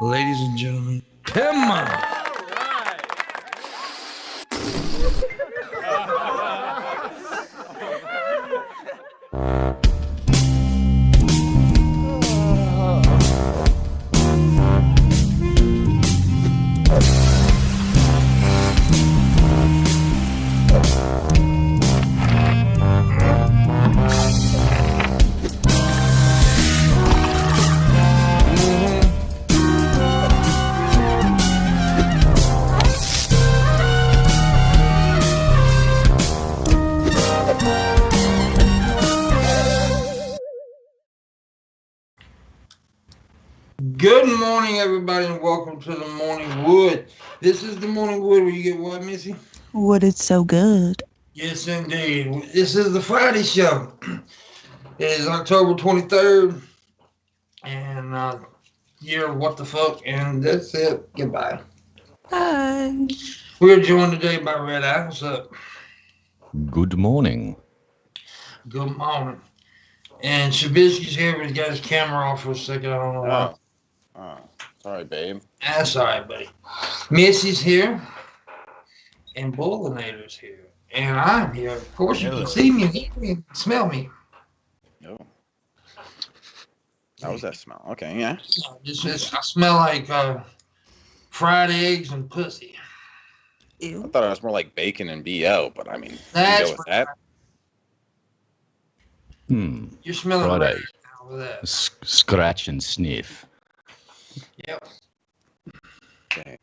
Ladies and gentlemen, Pimpmunk. Good morning, everybody, and welcome to the Morning Wood. This is the Morning Wood where you get what, Missy? What is so good? Yes, indeed. This is the Friday show. It is October 23rd, and you're what the fuck, and that's it. Goodbye. Hi. We are joined today by Red Eye. What's up? Good morning. Good morning. And Shabisky's here, but he's got his camera off for a second. I don't know why. Sorry, babe. That's all right, buddy. Missy's here, and Booleanenator's here, and I'm here. Of course, you can see me, and hear me, and smell me. No. How was that smell? Okay, yeah. I smell like fried eggs and pussy. I Ew. thought it was more like bacon and BO, but I mean, That's you go with that. You're smelling Friday. right now with that. Scratch and sniff. Yep. Okay.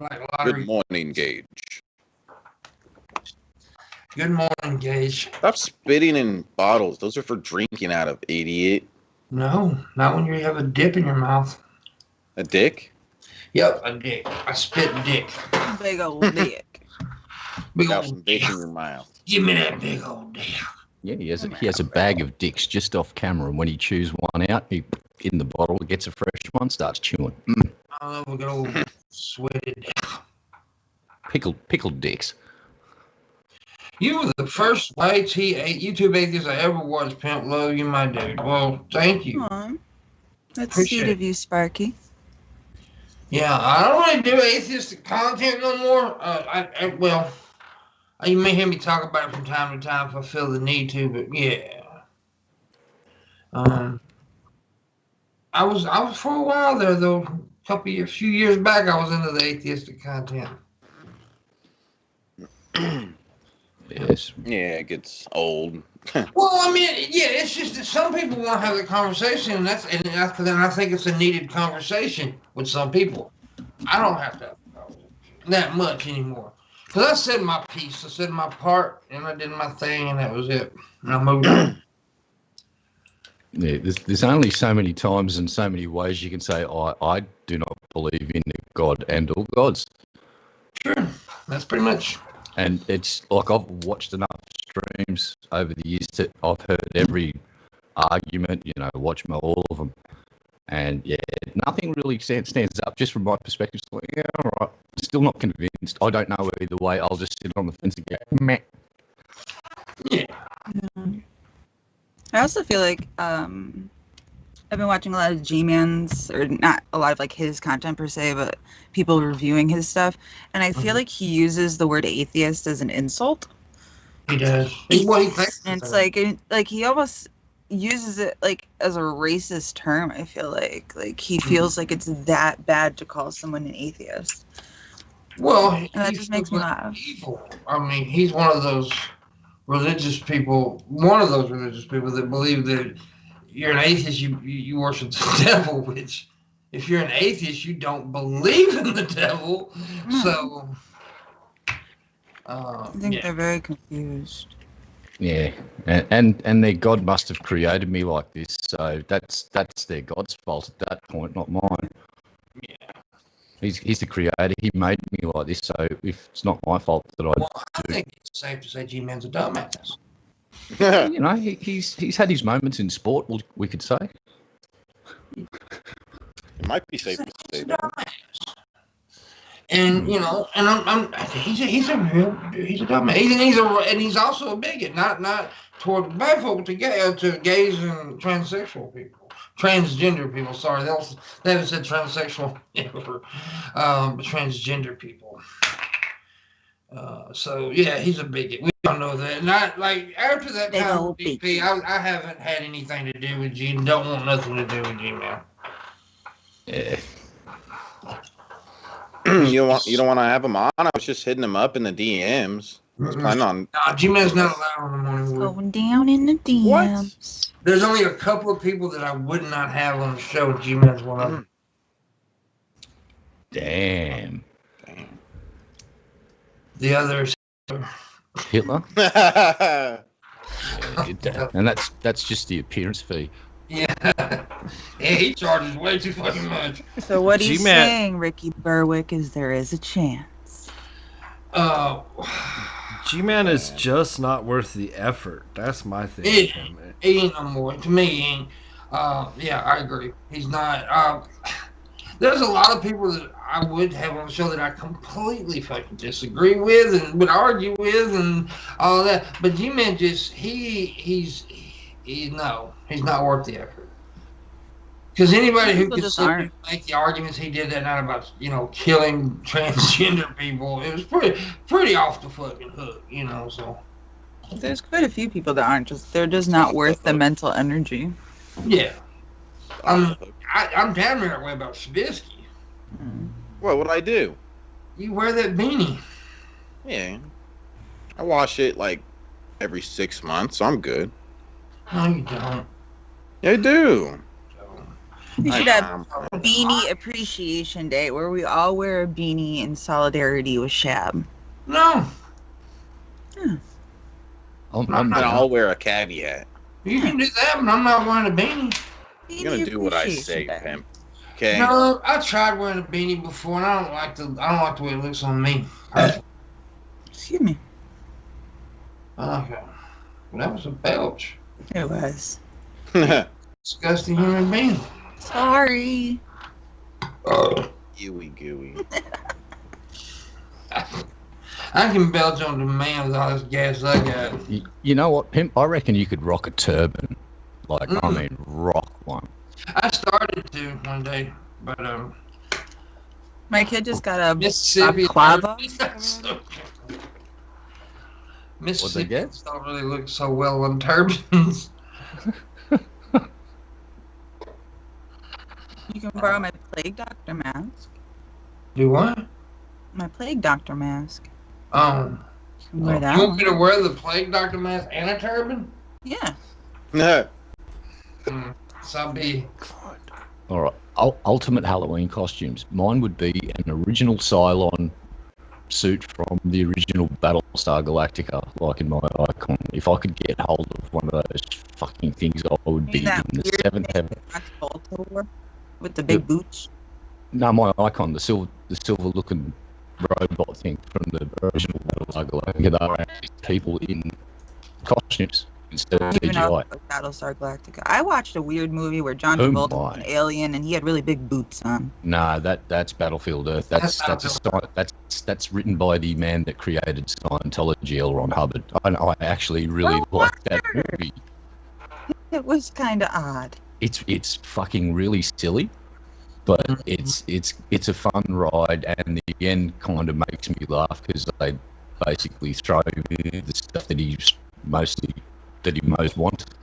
Like lottery. Good morning, Gage. Good morning, Gage. Stop spitting in bottles. Those are for drinking out of, idiot. No, not when you have a dip in your mouth. A dick? Yep, a dick. I spit dick. Big old dick. Big Got some old dick dick. in your mouth. Give me that big old dick. Yeah, he has a bag of dicks just off camera, and when he chews one out, he in the bottle, gets a fresh one, starts chewing. I love a good old sweaty dick. Pickled dicks. You were the first YouTube atheist I ever watched, Pimp. Love you, my dude. Well, thank you. Aw. That's Appreciate sweet it. of you, Sparky. Yeah, I don't really do atheistic content no more. You may hear me talk about it from time to time if I feel the need to, but yeah. I was for a while there though. A few years back, I was into the atheistic content. Yes. Yeah, it gets old. Well, I mean, yeah, it's just that some people want to have the conversation, and then I think it's a needed conversation with some people. I don't have to have that much anymore. Because I said my piece, I said my part, and I did my thing, and that was it. And I moved on. Yeah, there's only so many times and so many ways you can say, I do not believe in God and all gods. Sure, that's pretty much. And it's like I've watched enough streams over the years that I've heard every argument, watch all of them. And yeah, nothing really stands up just from my perspective. It's like, yeah, all right. Still not convinced. I don't know either way. I'll just sit on the fence and go, meh. Yeah. I also feel like I've been watching a lot of G-Man's, or not a lot of like his content per se, but people reviewing his stuff. And I feel like he uses the word atheist as an insult. He does. He thinks. And it's like he almost uses it like as a racist term. I feel like he feels like it's that bad to call someone an atheist. Well, And that just makes me laugh. Evil. I mean, he's one of those religious people that believe that you're an atheist, you worship the devil, which if you're an atheist, you don't believe in the devil. So, I think they're very confused. Yeah, and their God must have created me like this, so that's their God's fault at that point, not mine. Yeah. He's the creator. He made me like this, so if it's not my fault that I think it's safe to say G-Man's a dumbass. He's had his moments in sport, we could say. It might be safe to say that. And he's a dumbass. And he's also a bigot, not toward black folk, to gays and transsexual people. transgender people. Sorry, they haven't said transsexual ever. Transgender people. So yeah, he's a bigot. We don't know that. And I like after that Big time old with DP, I haven't had anything to do with G. Don't want nothing to do with G, man. Yeah. You don't want to have him on. I was just hitting him up in the DMs. I was planning on. Nah, G-Man's not allowed on the morning wood. Going down in the DMs. There's only a couple of people that I would not have on the show. G-Man's one of them. Damn. The others. Hitler? Yeah, did that. And that's just the appearance fee. Yeah. Yeah, he charges way too fucking much. So what he's G-Man. saying, Ricky Berwick, is there is a chance. G-Man is just not worth the effort. That's my thing. He ain't no more. To me, he ain't. Yeah, I agree. He's not. There's a lot of people that I would have on the show that I completely fucking disagree with and would argue with and all that. But G-Man just, he's not worth the effort. Because anybody who People could just sit aren't. and make the arguments he did that night about, killing transgender people, it was pretty off the fucking hook, so. There's quite a few people that aren't they're just not worth the mental energy. Yeah. I'm damn near that way about Shabisky. What would I do? You wear that beanie. Yeah. I wash it like every 6 months, so I'm good. No, you don't. Yeah, I do. We should have Beanie Appreciation Day where we all wear a beanie in solidarity with Shab. No. And I'll wear a caddy hat. You can do that, but I'm not wearing a beanie. I'm gonna do what I say, pimp. Okay. No, I tried wearing a beanie before, and I don't like the way it looks on me. Excuse me. Okay. That was a belch. It was. Disgusting human being. Sorry. Gooey. I can belch on demand with all this gas I got. You know what, Pimp? I reckon you could rock a turban. I mean, rock one. I started to one day, but My kid just got a Mississippi. baklava. Mississippi get? don't really look so well on turbans. You can borrow my plague doctor mask. Do what? My plague doctor mask. You You can wear that want one. me to wear the plague doctor mask and a turban? Yeah. No. So I'll be. All right. Ultimate Halloween costumes. Mine would be an original Cylon suit from the original Battlestar Galactica, like in my icon. If I could get hold of one of those fucking things, I would be in That the weird seventh thing heaven. Max Bolton wore with the big boots. No, my icon, the silver-looking robot thing from the original Battlestar Galactica. They were actually people in costumes instead of Even though CGI. it was Battlestar Galactica. I watched a weird movie where John Oh Travolta was my. an alien and he had really big boots on. No, that's Battlefield Earth. That's written by the man that created Scientology, L. Ron Hubbard. I actually really like that movie. It was kind of odd. It's fucking really silly, but it's a fun ride, and the end kind of makes me laugh because they basically throw the stuff that he most wanted.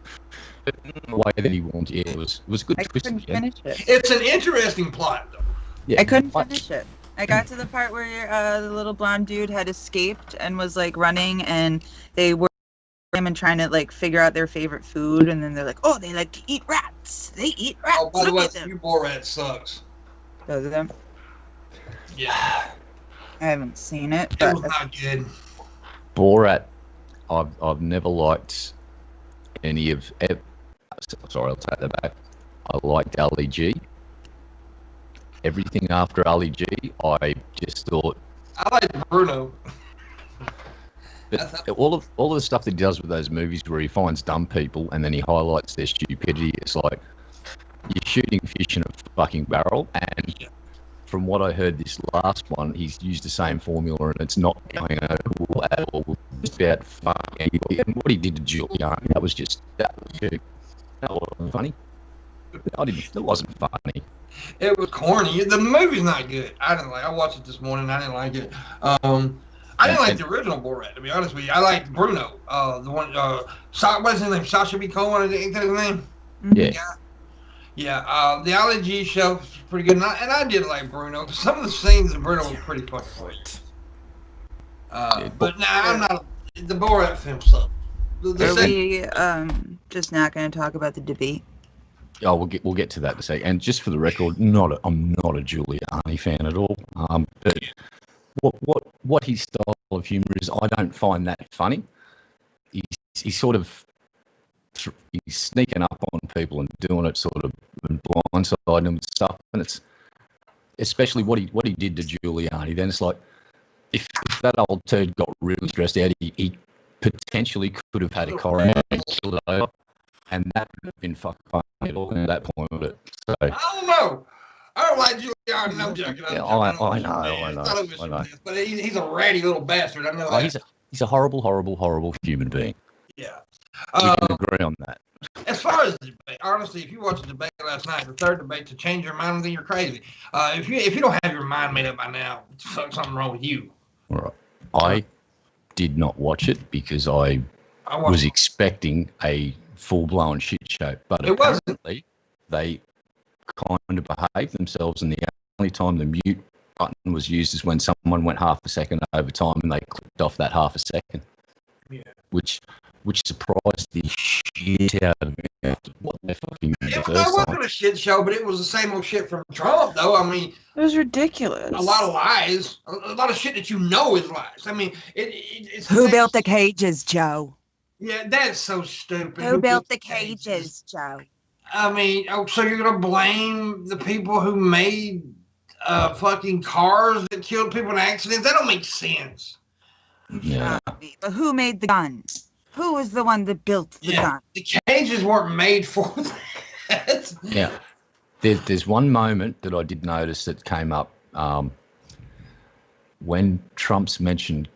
But the way that he wanted, it was a good I twist. couldn't finish it. It's an interesting plot, though. Yeah, I couldn't finish it. I got to the part where the little blonde dude had escaped and was like running, and they were him and trying to like figure out their favorite food, and then they're like, "Oh, they like to eat rats. They eat rats. Oh, by the Look way, at them." you Borat sucks. Those of them. Yeah, I haven't seen it, it but was not good. Borat, I've never liked any of. Sorry, I'll take that back. I liked Ali G. Everything after Ali G, I just thought. I like Bruno. But all of the stuff that he does with those movies, where he finds dumb people and then he highlights their stupidity, it's like you're shooting fish in a fucking barrel. And from what I heard, this last one, he's used the same formula, and it's not going over well at all. It's about fucking anybody. And what he did to Giuliani, that was funny. It wasn't funny. It was corny. The movie's not good. I didn't like. I watched it this morning. I didn't like it. I didn't like the original Borat, to be honest with you. I liked Bruno. The one. What's his name? Sacha B. Cohen. Ain't that his name? Yeah. Yeah. The Ali G show was pretty good, and I did like Bruno. Some of the scenes in Bruno was pretty fucking funny. But I'm not. The Borat film sucked. Are we just not going to talk about the debate? Oh, we'll get to that in a second. And just for the record, I'm not a Giuliani fan at all. But what his style of humour is, I don't find that funny. He's sort of he's sneaking up on people and doing it sort of and blindsiding them and stuff. And it's especially what he did to Giuliani. Then it's like if that old turd got really stressed out, he potentially could have had a coroner and killed it over. And that would have been fucking funny at all at that point of it. So, I don't know. I don't like Giuliani. I'm joking. Yeah, I know. But he's a ratty little bastard. I know that. He's a horrible human being. Yeah. We can agree on that. As far as the debate, honestly, if you watched the debate last night, the third debate, to change your mind, then you're crazy. If you don't have your mind made up by now, something wrong with you. All right. I did not watch it because I was expecting a full-blown shit show, but apparently they kind of behaved themselves, and the only time the mute button was used is when someone went half a second over time, and they clicked off that half a second. Yeah. Which surprised the shit out of me. What the fucking It wasn't a shit show, but it was the same old shit from Trump, though. I mean, it was ridiculous. A lot of lies, a lot of shit that you know is lies. I mean, it's who built the cages, Joe? Yeah, that's so stupid. Who built the cages, Joe? I mean, so you're gonna blame the people who made fucking cars that killed people in accidents? That don't make sense. Yeah. But who made the guns? Who was the one that built the gun? The cages weren't made for that. Yeah. There's one moment that I did notice that came up when Trump's mentioned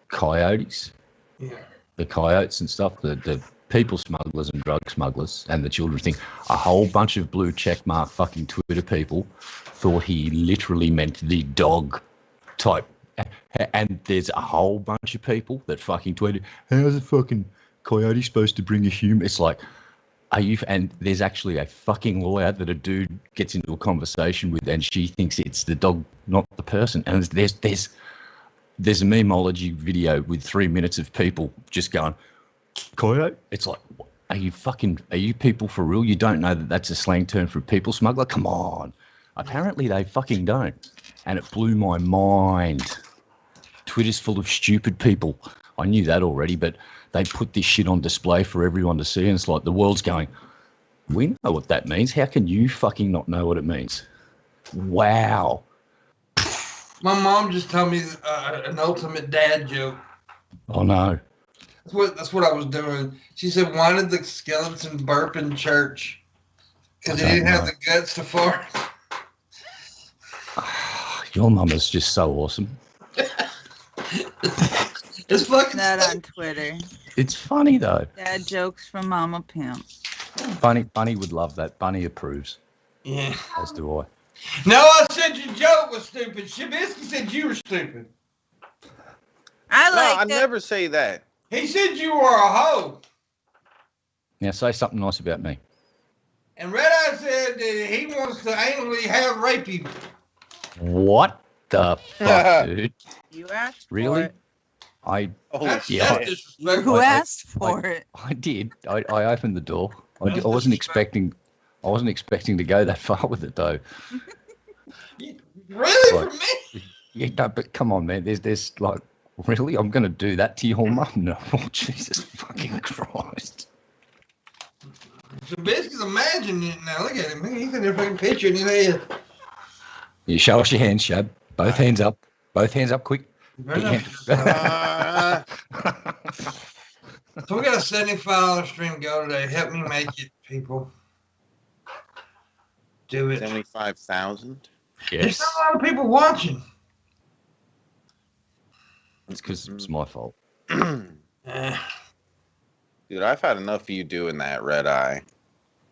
coyotes. Yeah. The coyotes and stuff, the people smugglers and drug smugglers and the children thing. A whole bunch of blue checkmark fucking Twitter people thought he literally meant the dog type. And there's a whole bunch of people that fucking tweeted, how's a fucking coyote supposed to bring a human? It's like, are you? And there's actually a fucking lawyer that a dude gets into a conversation with, and she thinks it's the dog, not the person. And there's a memeology video with 3 minutes of people just going, coyote? It's like, are you people for real? You don't know that that's a slang term for a people smuggler? Come on. Apparently they fucking don't. And it blew my mind. Twitter's full of stupid people. I knew that already, but they put this shit on display for everyone to see, and it's like the world's going, we know what that means. How can you fucking not know what it means? Wow. My mom just told me an ultimate dad joke. Oh no. That's what I was doing. She said, why did the skeleton burp in church? Because he didn't have the guts to fart. Your mum is just so awesome. It's fucking that on Twitter. It's funny though. Dad jokes from Mama Pimp. Bunny would love that. Bunny approves. Yeah. As do I. No, I said your joke was stupid. Shabisky said you were stupid. I never say that. He said you were a hoe. Now say something nice about me. And Red Eye said that he wants to anally have rape you. What the fuck, dude? You asked really? for it. That's disrespectful. Who asked for it? I did. I opened the door. I wasn't expecting to go that far with it though. Really, like, for me? Yeah, no, but come on, man. There's like, really? I'm going to do that to your mum? No, Jesus fucking Christ. Shabisky's imagining it now. Look at him. He's in there fucking picture in his head. You show us your hands, Shab. Both hands up. Both hands up, quick. So we got a $75 stream go today. Help me make it, people. Do it. 75,000. Yes. There's not a lot of people watching. It's because it's my fault. Dude, I've had enough of you doing that, Red Eye.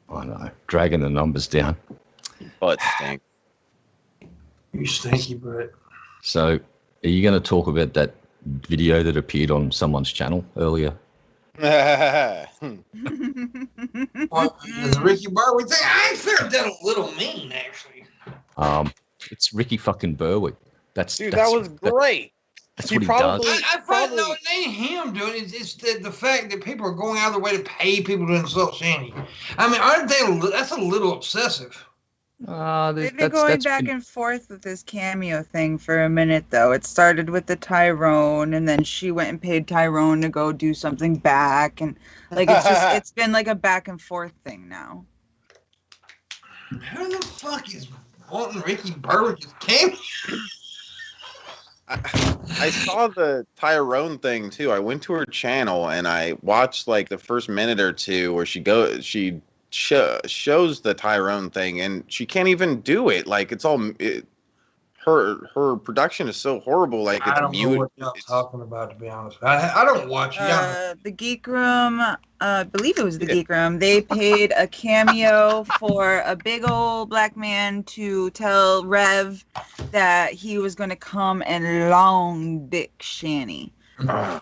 I know, dragging the numbers down. Butt stink. You stinky butt. So, are you going to talk about that video that appeared on someone's channel earlier? What, the Ricky Berwick thing? I found that a little mean, actually. It's Ricky fucking Berwick. That's that was great. That's He what probably- he does. I probably know it ain't him doing it. It's the fact that people are going out of their way to pay people to insult Shanny. I mean, aren't they? That's a little obsessive. They've been going back and forth with this cameo thing for a minute, though. It started with the Tyrone, and then she went and paid Tyrone to go do something back, and like it's been like a back and forth thing now. Who the fuck is wanting Ricky Berwick's cameo? I saw the Tyrone thing too. I went to her channel and I watched like the first minute or two where she shows the Tyrone thing and she can't even do it. Like it's all her production is so horrible. Like it's I don't know mute. what y'all talking about, to be honest. I don't watch it. The Geek Room, I believe it was the Geek Room. They paid a cameo for a big old black man to tell Rev that he was going to come and long dick Shanny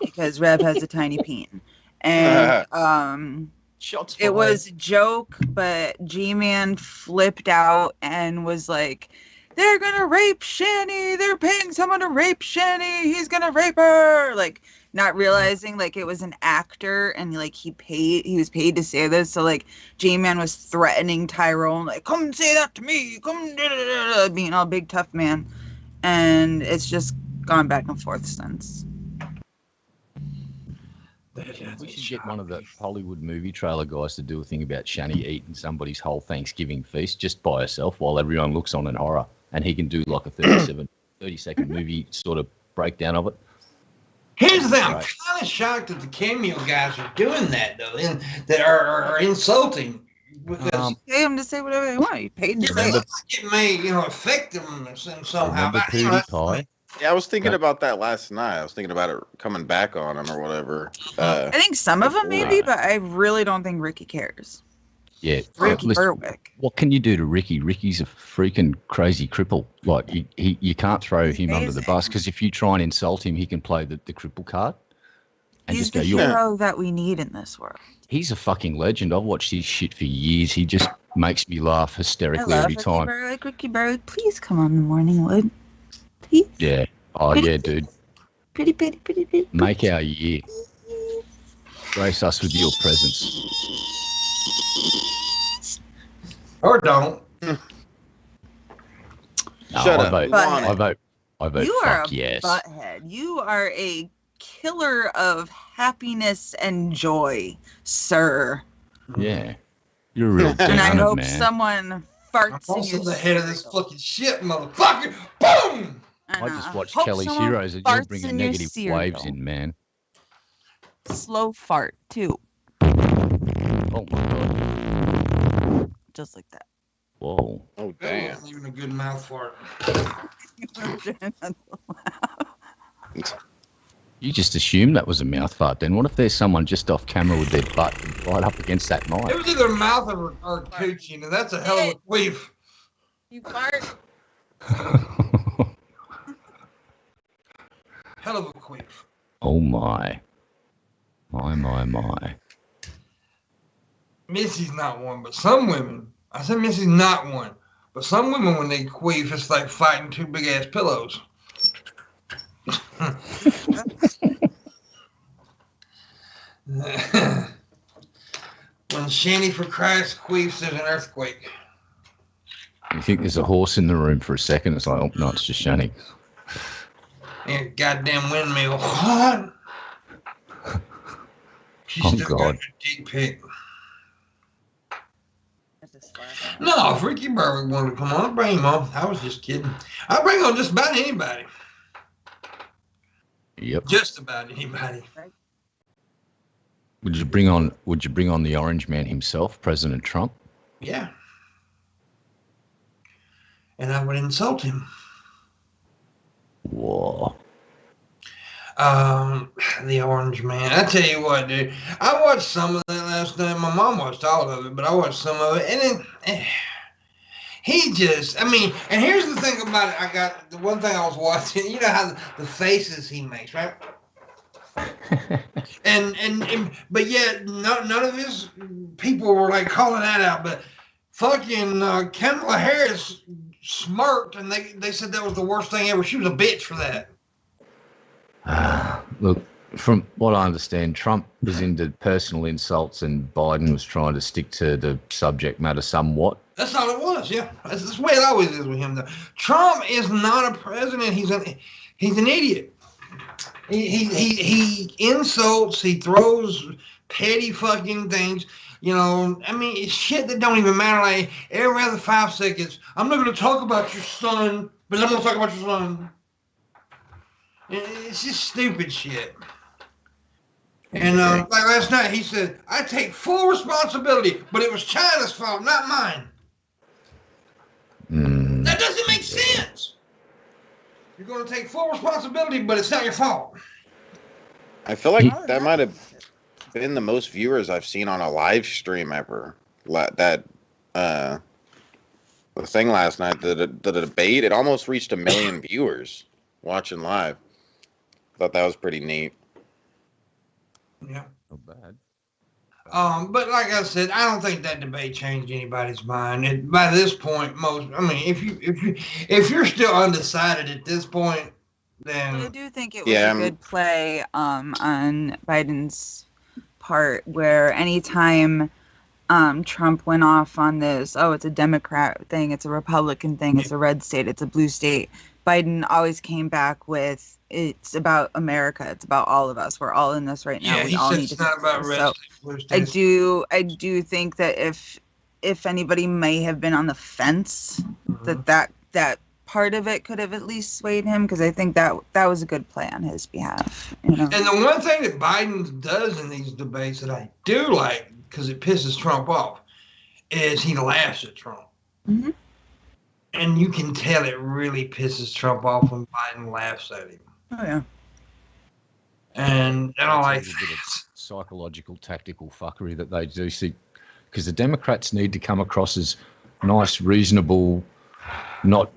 because Rev has a tiny peen. And it was a joke, but G-Man flipped out and was like, they're gonna rape Shanny. They're paying someone to rape Shanny. He's gonna rape her. Like, not realizing like it was an actor and like he was paid to say this. So like J-Man was threatening Tyrone, like, come say that to me. Come, being all big tough man. And it's just gone back and forth since. We should get one of the Hollywood movie trailer guys to do a thing about Shani eating somebody's whole Thanksgiving feast just by herself while everyone looks on in horror. And he can do like a 30-second movie sort of breakdown of it. Here's the thing. I'm kind of shocked that the cameo guys are doing that, though, and that are insulting. Because pay them to say whatever they want. You paid to say it. It may, affect them somehow. Remember PewDiePie? Yeah, I was thinking about that last night. I was thinking about it coming back on him or whatever. I think some of them maybe, but I really don't think Ricky cares. Yeah. Ricky listen, Berwick. What can you do to Ricky? Ricky's a freaking crazy cripple. Like, you can't throw him under the bus because if you try and insult him, he can play the cripple card. And He's just go, the hero that we need in this world. He's a fucking legend. I've watched his shit for years. He just makes me laugh hysterically every time. Ricky Berwick, please come on the morning wood. Please. Yeah. Oh, yeah, dude. Pretty. Make our year. Grace us with your presence. Or don't. No, Shut up. I vote. You are fuck a yes. butthead. You are a killer of happiness and joy, sir. Yeah. You're a real And I downer, hope man. someone I'm farts in also your the head of this cereal. fucking shit, motherfucker. Boom! I just watched hope Kelly's someone Heroes and you're farts bringing in your negative cereal. waves in, man. Slow fart, too. Oh, my God. Just like that. Whoa. Oh, That damn. wasn't even a good mouth fart. You just assumed that was a mouth fart. Then what if there's someone just off camera with their butt right up against that mic? It was either mouth or coochie, and that's a hell of a queef. You fart. Hell of a queef. Oh, my. My. Missy's not one, but some women, I said Missy's not one, but some women, when they queef, it's like fighting two big ass pillows. When Shanny for Christ queefs, there's an earthquake. You think there's a horse in the room for a second? It's like, oh, no, it's just Shani. And goddamn windmill. What? She's Oh, still got God. her dick pic. No, if Ricky Berwick wanted to come on, I'd bring him on. I was just kidding. I'd bring on just about anybody. Yep. Just about anybody. Would you bring on the Orange Man himself, President Trump? Yeah. And I would insult him. Whoa. The Orange Man. I tell you what, dude. I watched some of that last night. My mom watched all of it, but I watched some of it, and then he just, I mean, and here's the thing about it. I got the one thing I was watching. You know how the faces he makes, right? and but yet none of his people were like calling that out, but fucking Kamala Harris smirked, and they said that was the worst thing ever. She was a bitch for that. Look, from what I understand, Trump was into personal insults, and Biden was trying to stick to the subject matter somewhat. That's all it was. Yeah, that's the way it always is with him. Though Trump is not a president. He's an idiot. He insults. He throws petty fucking things. You know, I mean, it's shit that don't even matter. Like every other 5 seconds, I'm not going to talk about your son, but I'm going to talk about your son. It's just stupid shit. And like last night, he said, "I take full responsibility, but it was China's fault, not mine." That doesn't make sense. You're going to take full responsibility, but it's not your fault. I feel like that might have been the most viewers I've seen on a live stream ever. The thing last night, the debate, it almost reached 1 million viewers watching live. Thought that was pretty neat. Yeah. Not bad. But like I said, I don't think that debate changed anybody's mind. By this point, if you're still undecided at this point, then I do think it was a good play on Biden's part, where anytime Trump went off on this, it's a Democrat thing, it's a Republican thing, it's a red state, it's a blue state, Biden always came back with, it's about America, it's about all of us, we're all in this right now. Yeah, we all need it's to not about red state, blue state. I do think that if anybody may have been on the fence, that part of it could have at least swayed him, because I think that was a good play on his behalf. You know? And the one thing that Biden does in these debates that I do like, because it pisses Trump off, is he laughs at Trump. Mm-hmm. And you can tell it really pisses Trump off when Biden laughs at him. Oh, yeah. And I don't like a bit of psychological, tactical fuckery that they do see, because the Democrats need to come across as nice, reasonable, not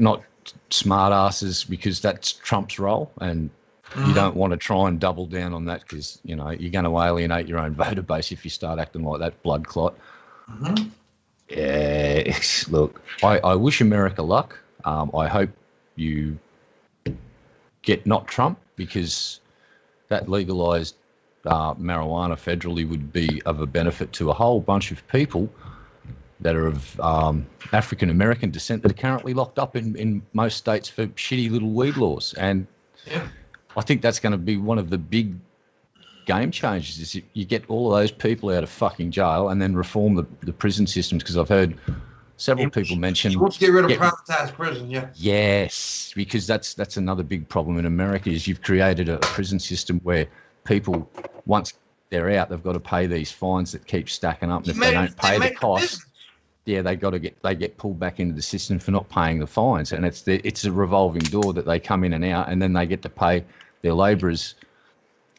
smart asses, because that's Trump's role, and you don't want to try and double down on that, because you're going to alienate your own voter base if you start acting like that blood clot. Mm-hmm. Yeah, look, I wish America luck. I hope you get not Trump, because that legalized marijuana federally would be of a benefit to a whole bunch of people that are of African American descent that are currently locked up in most states for shitty little weed laws. And I think that's going to be one of the big game changers, is you get all of those people out of fucking jail and then reform the prison systems, because I've heard several people mention... Let's get rid of privatized prison, yeah. Yes, because that's another big problem in America, is you've created a prison system where people, once they're out, they've got to pay these fines that keep stacking up. And if they don't pay the cost, they get pulled back into the system for not paying the fines. And it's a revolving door that they come in and out, and then they get to pay their labourers.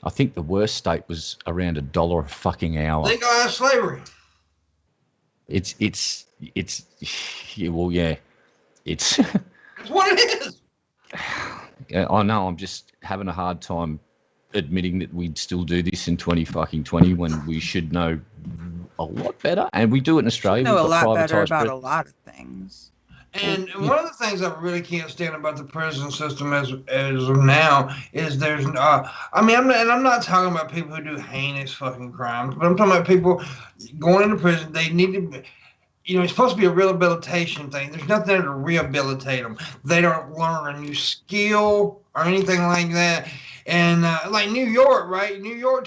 I think the worst state was around $1 a fucking hour. Legalized slavery. It's well, yeah, it's. It's what it is. I know. I'm just having a hard time admitting that we'd still do this in 2020 when we should know a lot better, and we do it in Australia. Know a lot better about a lot of things. And one of the things I really can't stand about the prison system as of now is there's I'm not talking about people who do heinous fucking crimes, but I'm talking about people going into prison. They need to, it's supposed to be a rehabilitation thing. There's nothing there to rehabilitate them. They don't learn a new skill or anything like that. And like New York, right? New York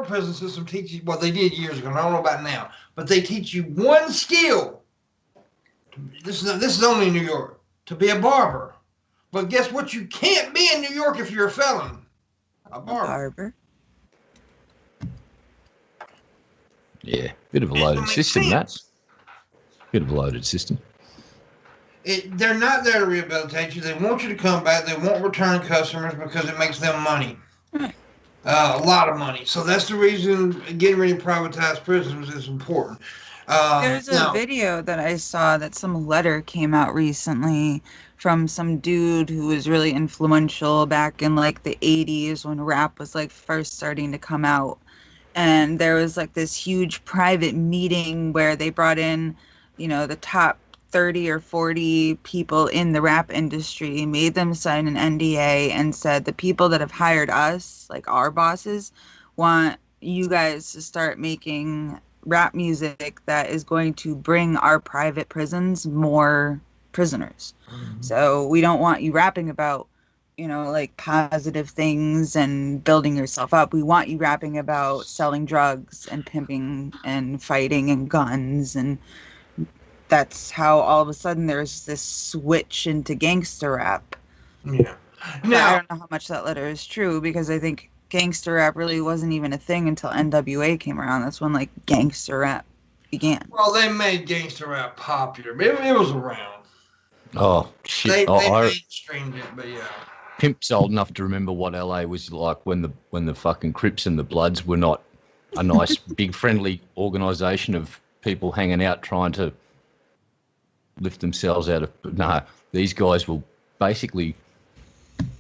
prison system teaches, well, they did years ago. I don't know about now, but they teach you one skill. This is only New York, to be a barber. But guess what? You can't be in New York if you're a felon. A barber. Yeah, bit of a loaded system, that. Bit of a loaded system. They're not there to rehabilitate you. They want you to come back. They want return customers because it makes them money. A lot of money. So that's the reason getting rid of privatized prisons is important. There's a video that I saw that some letter came out recently from some dude who was really influential back in like the 80s when rap was like first starting to come out. And there was like this huge private meeting where they brought in, the top 30 or 40 people in the rap industry, made them sign an NDA and said, the people that have hired us, like our bosses, want you guys to start making rap music that is going to bring our private prisons more prisoners. Mm-hmm. So we don't want you rapping about, like positive things and building yourself up. We want you rapping about selling drugs and pimping and fighting and guns. And that's how all of a sudden there's this switch into gangster rap. Yeah. Now, I don't know how much that letter is true because I think gangster rap really wasn't even a thing until NWA came around. That's when like gangster rap began. Well, they made gangster rap popular, but it was around. Oh shit! They I mainstreamed it, but yeah. Pimp's old enough to remember what LA was like when the fucking Crips and the Bloods were not a nice big friendly organisation of people hanging out trying to lift themselves out of. No, these guys were basically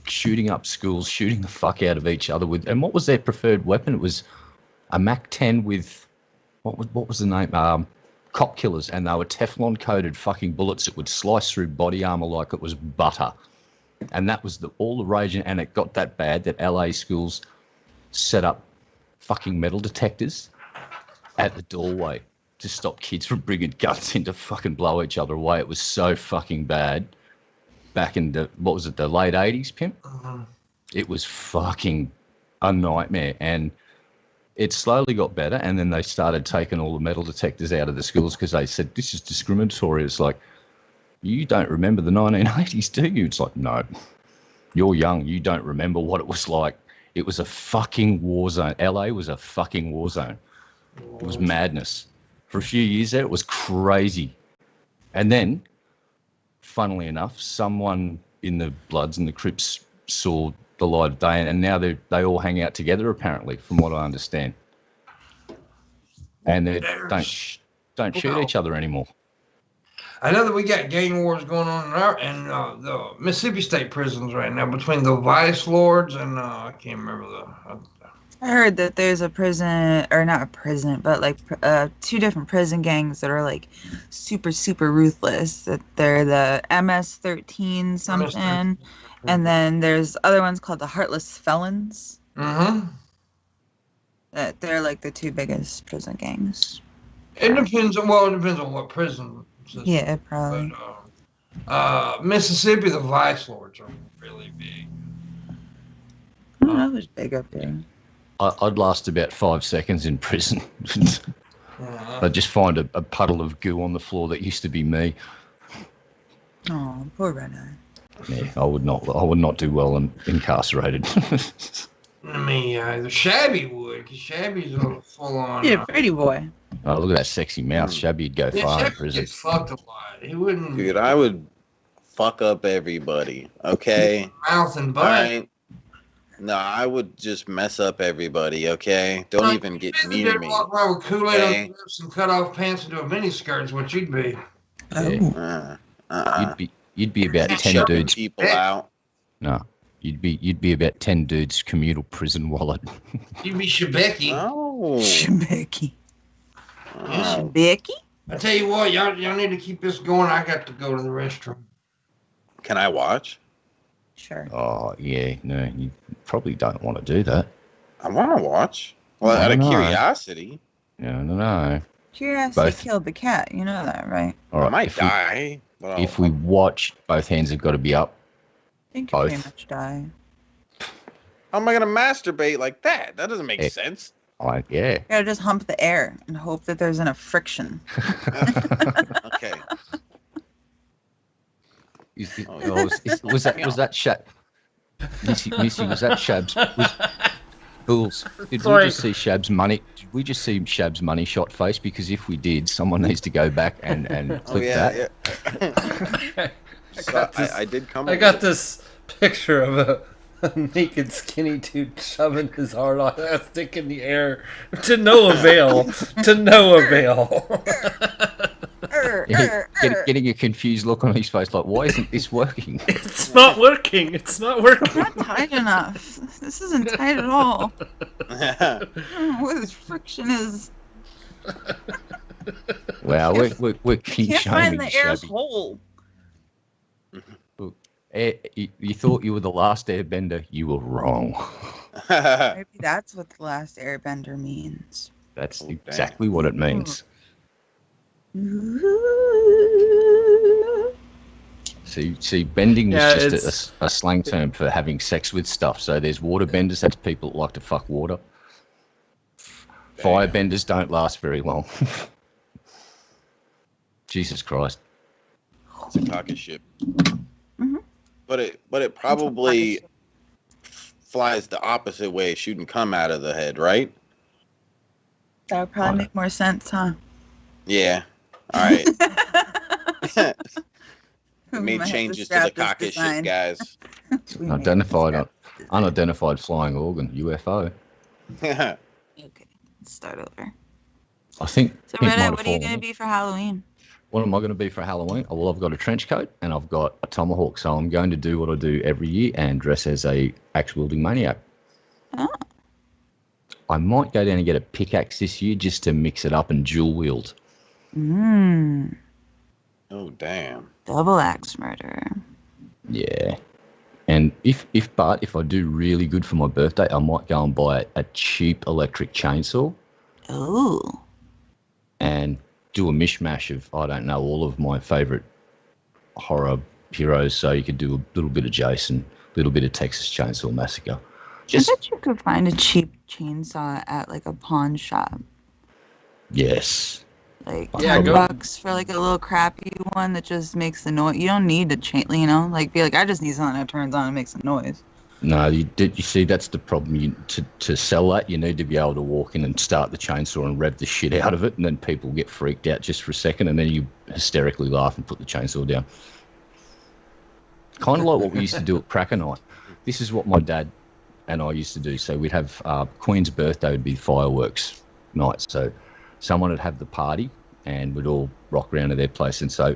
shooting up schools, shooting the fuck out of each other with. And what was their preferred weapon? It was a Mac-10 with what was the name? Cop killers, and they were Teflon coated fucking bullets that would slice through body armor like it was butter. And that was all the rage, and it got that bad that LA schools set up fucking metal detectors at the doorway to stop kids from bringing guns in to fucking blow each other away. It was so fucking bad. Back in the late 80s, Pimp? Uh-huh. It was fucking a nightmare. And it slowly got better, and then they started taking all the metal detectors out of the schools because they said, this is discriminatory. It's like, you don't remember the 1980s, do you? It's like, no, you're young. You don't remember what it was like. It was a fucking war zone. LA was a fucking war zone. It was madness. For a few years there, it was crazy. And then, funnily enough, someone in the Bloods and the Crips saw the light of day, and now they all hang out together, apparently, from what I understand. And they don't shoot each other anymore. I know that we got gang wars going on in the Mississippi State prisons right now between the vice lords and I can't remember I heard that there's a prison, or not a prison, but like two different prison gangs that are like super, super ruthless. That they're the MS-13 something, MS-13. And then there's other ones called the Heartless Felons. Mm-hmm. That they're like the two biggest prison gangs. It depends on what prison. System. Yeah, probably. But, Mississippi, the vice lords are really big. I don't know who's big up there. I'd last about 5 seconds in prison. I'd just find a puddle of goo on the floor that used to be me. Oh, poor Red Eye. Yeah, I would not do well incarcerated. I mean, the Shabby would, because Shabby's a full-on... Yeah, pretty boy. Oh, look at that sexy mouth. Shabby'd go far in prison. Gets fucked a lot. He wouldn't... Dude, I would fuck up everybody, okay? Mouth and butt. Right? No, I would just mess up everybody, okay? Don't even get near me. Walk around with Kool-Aid on the lips and cut off pants into a miniskirt is what you'd be. Yeah. You'd be about 10 dudes. People out. No. You'd be about 10 dudes communal prison wallet. You'd be Shabisky. Oh. Shabisky. Oh. Shabisky? I tell you what, y'all need to keep this going. I got to go to the restroom. Can I watch? Sure. Oh, yeah. No, you probably don't want to do that. I want to watch. Well, out of curiosity. Yeah, no. Curiosity killed the cat. You know that, right? All right. I might die. If we watch, both hands have got to be up. I think you pretty much die. How am I going to masturbate like that? That doesn't make sense. Yeah. You gotta just hump the air and hope that there's enough friction. Okay. Was that Shab? Missy, was that Shab's? Bulls. Did we just see Shab's money? Did we just see Shab's money shot face? Because if we did, someone needs to go back and clip that. Yeah. I did come. I got this picture of A naked skinny dude shoving his hard ass dick in the air to no avail. To no avail. Getting a confused look on his face, like, why isn't this working? It's not working. It's not working. It's not tight enough. This isn't tight at all. I don't know what this friction is. Wow, we're king Can't shaming find the air's Shabby. hole. You thought you were the last airbender. You were wrong. Maybe that's what the last airbender means. That's exactly what it means. See, bending was just a slang term for having sex with stuff. So there's water benders. That's people that like to fuck water. Fire benders don't last very long. Jesus Christ. It's a cock of shit. Mm-hmm. But it probably flies the opposite way, shooting cum out of the head, right? That would probably make more sense, huh? Yeah. All right. We Made might have changes to the scrap this cock of design. shit, guys. We might have to scrap this design. Unidentified flying organ, UFO. Okay, let's start over. I think. So, Pink might Reddit, have what are you fallen going to in. be for Halloween? What am I going to be for Halloween? Well, I've got a trench coat and I've got a tomahawk, so I'm going to do what I do every year and dress as a axe-wielding maniac. Oh. I might go down and get a pickaxe this year just to mix it up and dual wield. Oh, damn. Double axe murder. Yeah. And if I do really good for my birthday, I might go and buy a cheap electric chainsaw Oh. and do a mishmash of, I don't know, all of my favourite horror heroes. So you could do a little bit of Jason, a little bit of Texas Chainsaw Massacre. I bet you could find a cheap chainsaw at like a pawn shop. Yes. Like Yeah, $10 for like a little crappy one that just makes the noise. You don't need a chain, like be like, I just need something that turns on and makes a noise. No, you see, that's the problem. To sell that, you need to be able to walk in and start the chainsaw and rev the shit out of it, and then people get freaked out just for a second, and then you hysterically laugh and put the chainsaw down. Kind of like what we used to do at Cracker Night. This is what my dad and I used to do. So we'd have Queen's birthday would be fireworks night. So someone would have the party, and we'd all rock around to their place. And so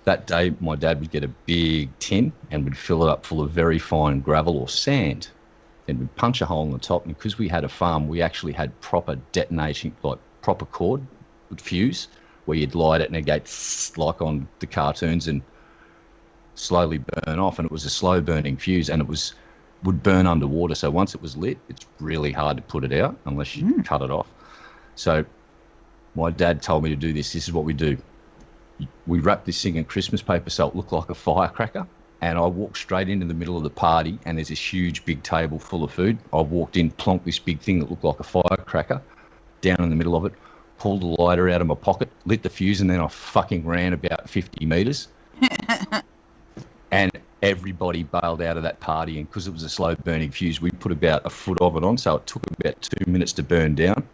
that day, my dad would get a big tin and would fill it up full of very fine gravel or sand. Then we'd punch a hole in the top. And because we had a farm, we actually had proper detonating, like proper cord with fuse, where you'd light it and it'd go like on the cartoons and slowly burn off. And it was a slow burning fuse, and it would burn underwater. So once it was lit, it's really hard to put it out unless you cut it off. So my dad told me to do this. This is what we do. We wrap this thing in Christmas paper so it looked like a firecracker, and I walked straight into the middle of the party, and there's this huge big table full of food. I walked in, plonked this big thing that looked like a firecracker down in the middle of it, pulled the lighter out of my pocket, lit the fuse, and then I fucking ran about 50 metres. And everybody bailed out of that party, and because it was a slow burning fuse, we put about a foot of it on, so it took about 2 minutes to burn down.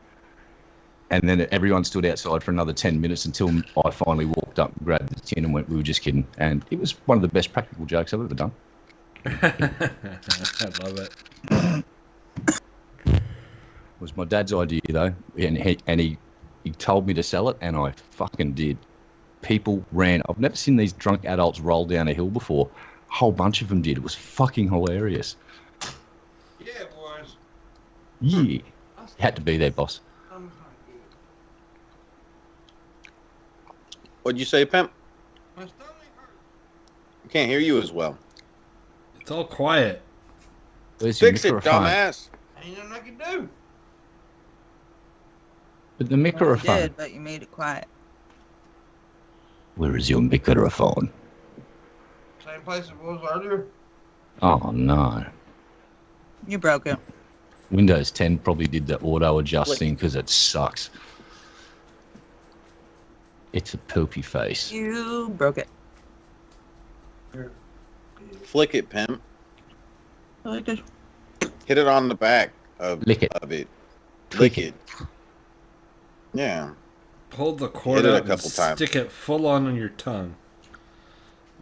And then everyone stood outside for another 10 minutes until I finally walked up and grabbed the tin and went, we were just kidding. And it was one of the best practical jokes I've ever done. I love it. It was my dad's idea, though, and he told me to sell it, and I fucking did. People ran. I've never seen these drunk adults roll down a hill before. A whole bunch of them did. It was fucking hilarious. Yeah, it was. Yeah. You had to be there, boss. What'd you say, Pimp? My stomach hurts. I can't hear you as well. It's all quiet. Where's your Fix it, microphone? dumbass. Ain't nothing I can do. But the You microphone. did, but you made it quiet. Where is your microphone? Same place it was earlier. Oh, no. You broke it. Windows 10 probably did the auto adjust thing because it sucks. It's a poopy face. You broke it. Flick it, Pimp. I like it. Hit it on the back of Lick it. Of it. Click Lick it. Yeah. Hold the cord Hit it a out and couple times. stick it full on your tongue.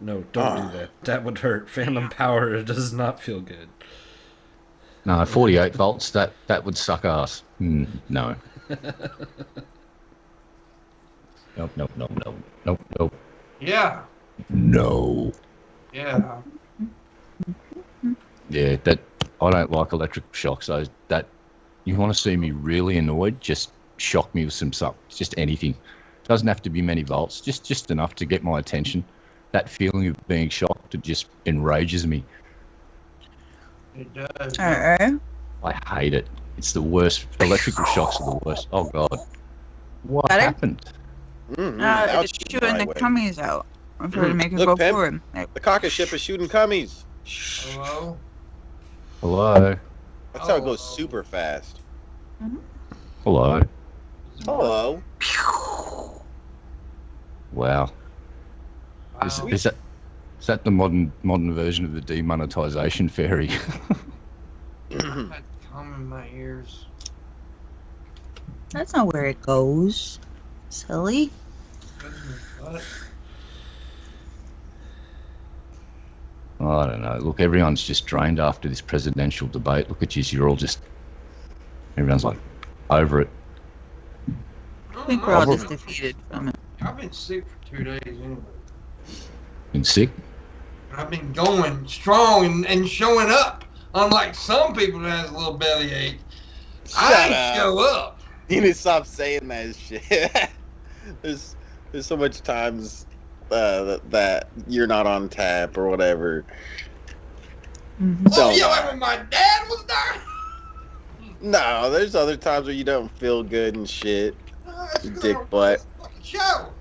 No, don't do that. That would hurt. Phantom power does not feel good. No, 48 volts. That would suck ass. No. Nope. Yeah. No. Yeah. Yeah, that I don't like electric shocks. So that you want to see me really annoyed, just shock me with some stuff, just anything. Doesn't have to be many volts, just enough to get my attention. That feeling of being shocked, it just enrages me. It does. Alright. I hate it. It's the worst. Electrical shocks are the worst. Oh God, what Got it? happened? It's shooting the cummies out. I'm trying to make it Look, go Pimp. forward. The caucus ship is shooting cummies. Hello? Hello. That's how it goes super fast. Hello. Hello. Wow. Is that the modern version of the demonetization fairy? That cum in my ears. That's not where it goes. Silly. What? Oh, I don't know. Look, everyone's just drained after this presidential debate. Look at you. You're all just... Everyone's like, over it. I think we're all just defeated from it. I've been sick for 2 days anyway. Been sick? I've been going strong and showing up. Unlike some people that has a little bellyache. I ain't show up. You need to stop saying that shit. There's so much times that you're not on tap or whatever. Oh, yeah, when my dad was there? No, there's other times where you don't feel good and shit. Dick butt. Show.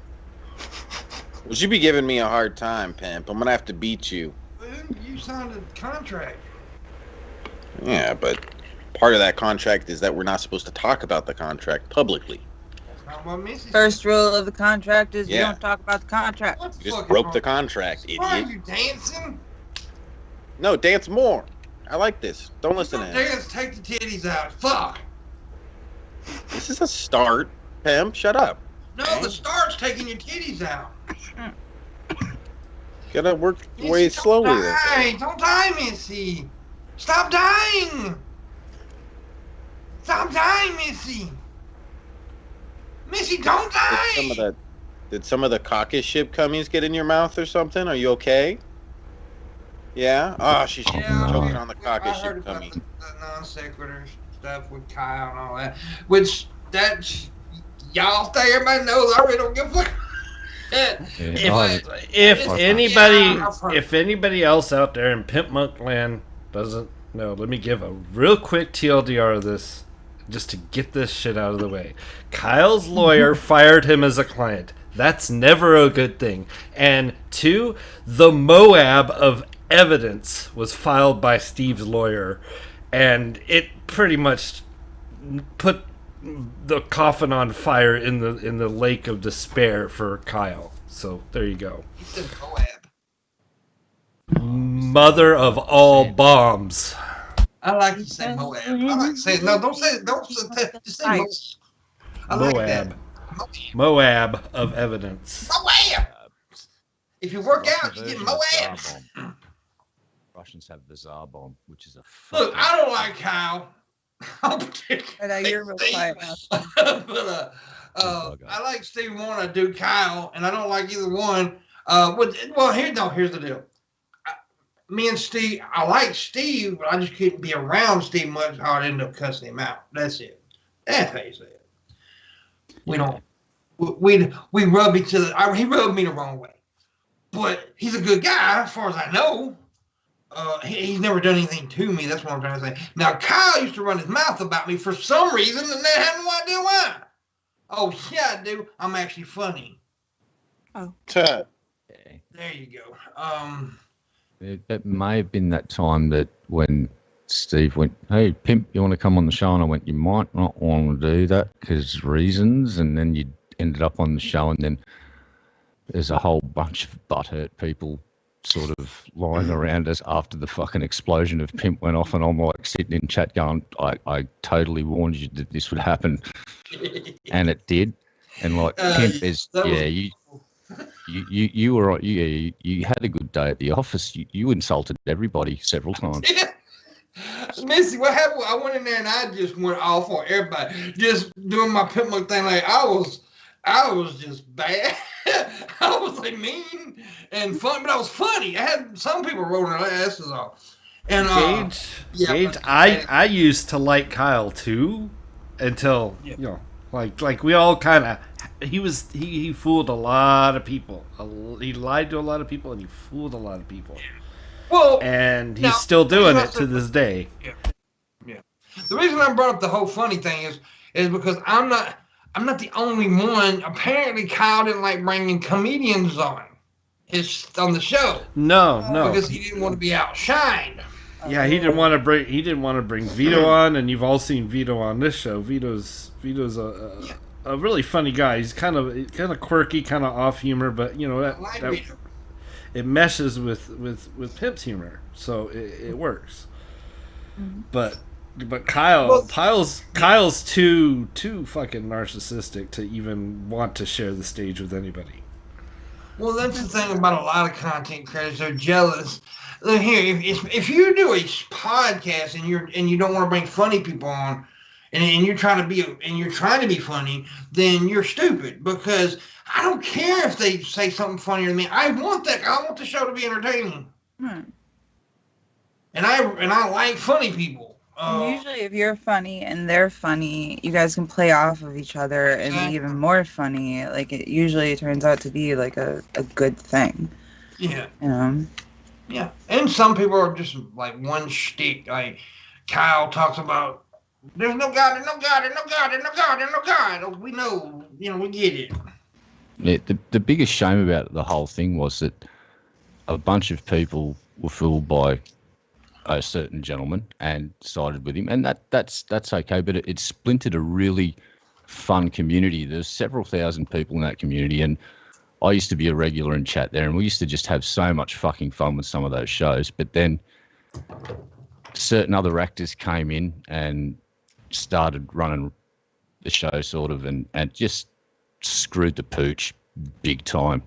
Well, you be giving me a hard time, Pimp. I'm gonna have to beat you. You signed a contract. Yeah, but part of that contract is that we're not supposed to talk about the contract publicly. That's not what Missy First rule of the contract is you Yeah. don't talk about the contract. What the You just fuck is broke wrong? the contract, Why are idiot. you dancing? No, dance more. I like this. Don't listen to Don't him. dance, take the titties out. Fuck. This is a start. Pimp, shut up. No, the start's taking your titties out. Gotta work Missy, way don't slowly. die. Don't die, Missy. Stop dying. Stop dying, Missy. Missy, don't die. Did some of the caucus ship cummies get in your mouth or something? Are you okay? Yeah? Oh, she's choking on the I caucus heard ship about cummy. the non sequitur stuff with Kyle and all that. Which, that, y'all stay, everybody knows I really don't give a fuck. If anybody else out there in Pimpmunk land doesn't know, let me give a real quick TLDR of this, just to get this shit out of the way. Kyle's lawyer fired him as a client. That's never a good thing. And 2, the Moab of evidence was filed by Steve's lawyer, and it pretty much put the coffin on fire in the lake of despair for Kyle. So there you go. He said Moab. Mother of all bombs. I like to say Moab. I like to say no. Don't say just say Moab. I like that. Moab of evidence. Moab. If you work out, you get Moab. Russians have the Tsar bomb, which is a Look, I don't like Kyle. I'm I know you're real quiet now. but I like Steve more than I do Kyle, and I don't like either one. Here's the deal. Me and Steve, I like Steve, but I just couldn't be around Steve much. I'd end up cussing him out. That's it. That's how you say it. We don't. We rub each other. He rubbed me the wrong way, but he's a good guy as far as I know. He's never done anything to me. That's what I'm trying to say. Now, Kyle used to run his mouth about me for some reason, and they had no idea why. Oh, yeah, I do. I'm actually funny. Oh. There you go. It may have been that time that when Steve went, "Hey, Pimp, you want to come on the show?" And I went, "You might not want to do that because reasons." And then you ended up on the show, and then there's a whole bunch of butthurt people sort of lying around us after the fucking explosion of Pimp went off, and I'm like sitting in chat going, I totally warned you that this would happen, and it did. And like Pimp is, you were you had a good day at the office. You insulted everybody several times. Missy, what happened? I went in there and I just went off on everybody, just doing my Pimpmunk thing. Like I was just bad. I was like mean and fun, but I was funny. I had some people rolling their asses off. And Gage, I used to like Kyle too, until like we all kind of. He fooled a lot of people. He lied to a lot of people, and he fooled a lot of people. Well, and he's still doing it to this day. Yeah. The reason I brought up the whole funny thing is because I'm not the only one. Apparently, Kyle didn't like bringing comedians on the show. No, because he didn't want to be outshined. Yeah, he didn't want to bring Vito on, and you've all seen Vito on this show. Vito's a really funny guy. He's kind of quirky, kind of off humor, but you know that it meshes with Pimp's humor, so it works. Mm-hmm. But Kyle's too fucking narcissistic to even want to share the stage with anybody. Well, that's the thing about a lot of content creators. They're jealous. Look here, if you do a podcast and you don't want to bring funny people on, and you're trying to be funny, then you're stupid, because I don't care if they say something funnier than me. I want the show to be entertaining. And I like funny people. Usually if you're funny and they're funny, you guys can play off of each other and be even more funny. Like it usually turns out to be like a good thing. Yeah. You know? Yeah. And some people are just like one shtick. Like Kyle talks about there's no God, there's no God, there's no God, there's no God, there's no God. We know, we get it. Yeah, the biggest shame about the whole thing was that a bunch of people were fooled by a certain gentleman and sided with him, and that's okay, but it splintered a really fun community. There's several thousand people in that community, and I used to be a regular in chat there, and we used to just have so much fucking fun with some of those shows. But then certain other actors came in and started running the show sort of, and just screwed the pooch big time,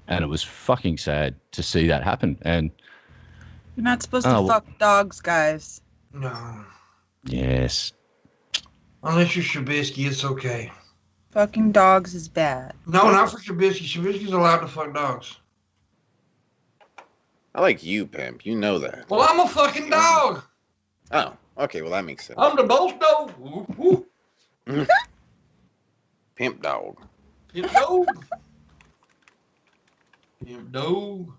and it was fucking sad to see that happen. And you're not supposed to fuck dogs, guys. No. Yes. Unless you're Shabisky, it's okay. Fucking dogs is bad. No, not for Shabisky. Shabisky's allowed to fuck dogs. I like you, Pimp. You know that. Well, I'm a fucking dog. Oh, okay. Well, that makes sense. I'm the boss dog. Ooh, ooh. Pimp dog. Pimp dog. Pimp dog.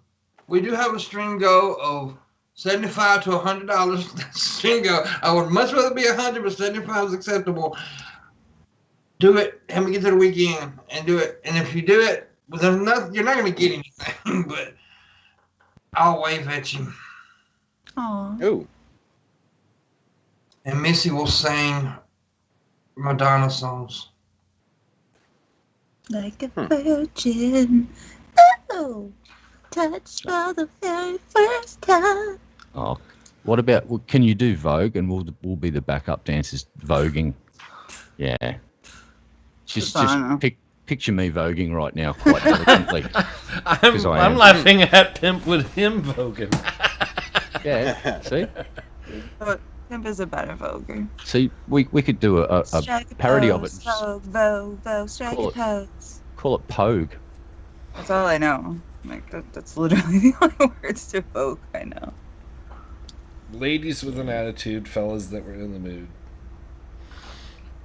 We do have a string go of $75 to $100. String go. I would much rather be 100, but 75 is acceptable. Do it. Have me get to the weekend and do it. And if you do it, well, you're not going to get anything, but I'll wave at you. Aww. Ooh. And Missy will sing Madonna songs. Like a virgin. Oh. Touched for the very first time. Oh, what about? Can you do Vogue, and we'll be the backup dancers voguing? Yeah, just picture me voguing right now, quite elegantly. I'm laughing at Pimp with him voguing. Yeah, see. But Pimp is a better voguer. See, we could do a parody of it. Vogue, strike a pose. Call it Pogue. That's all I know. Like that's literally the only words to Vogue I know. Ladies with an attitude, fellas that were in the mood.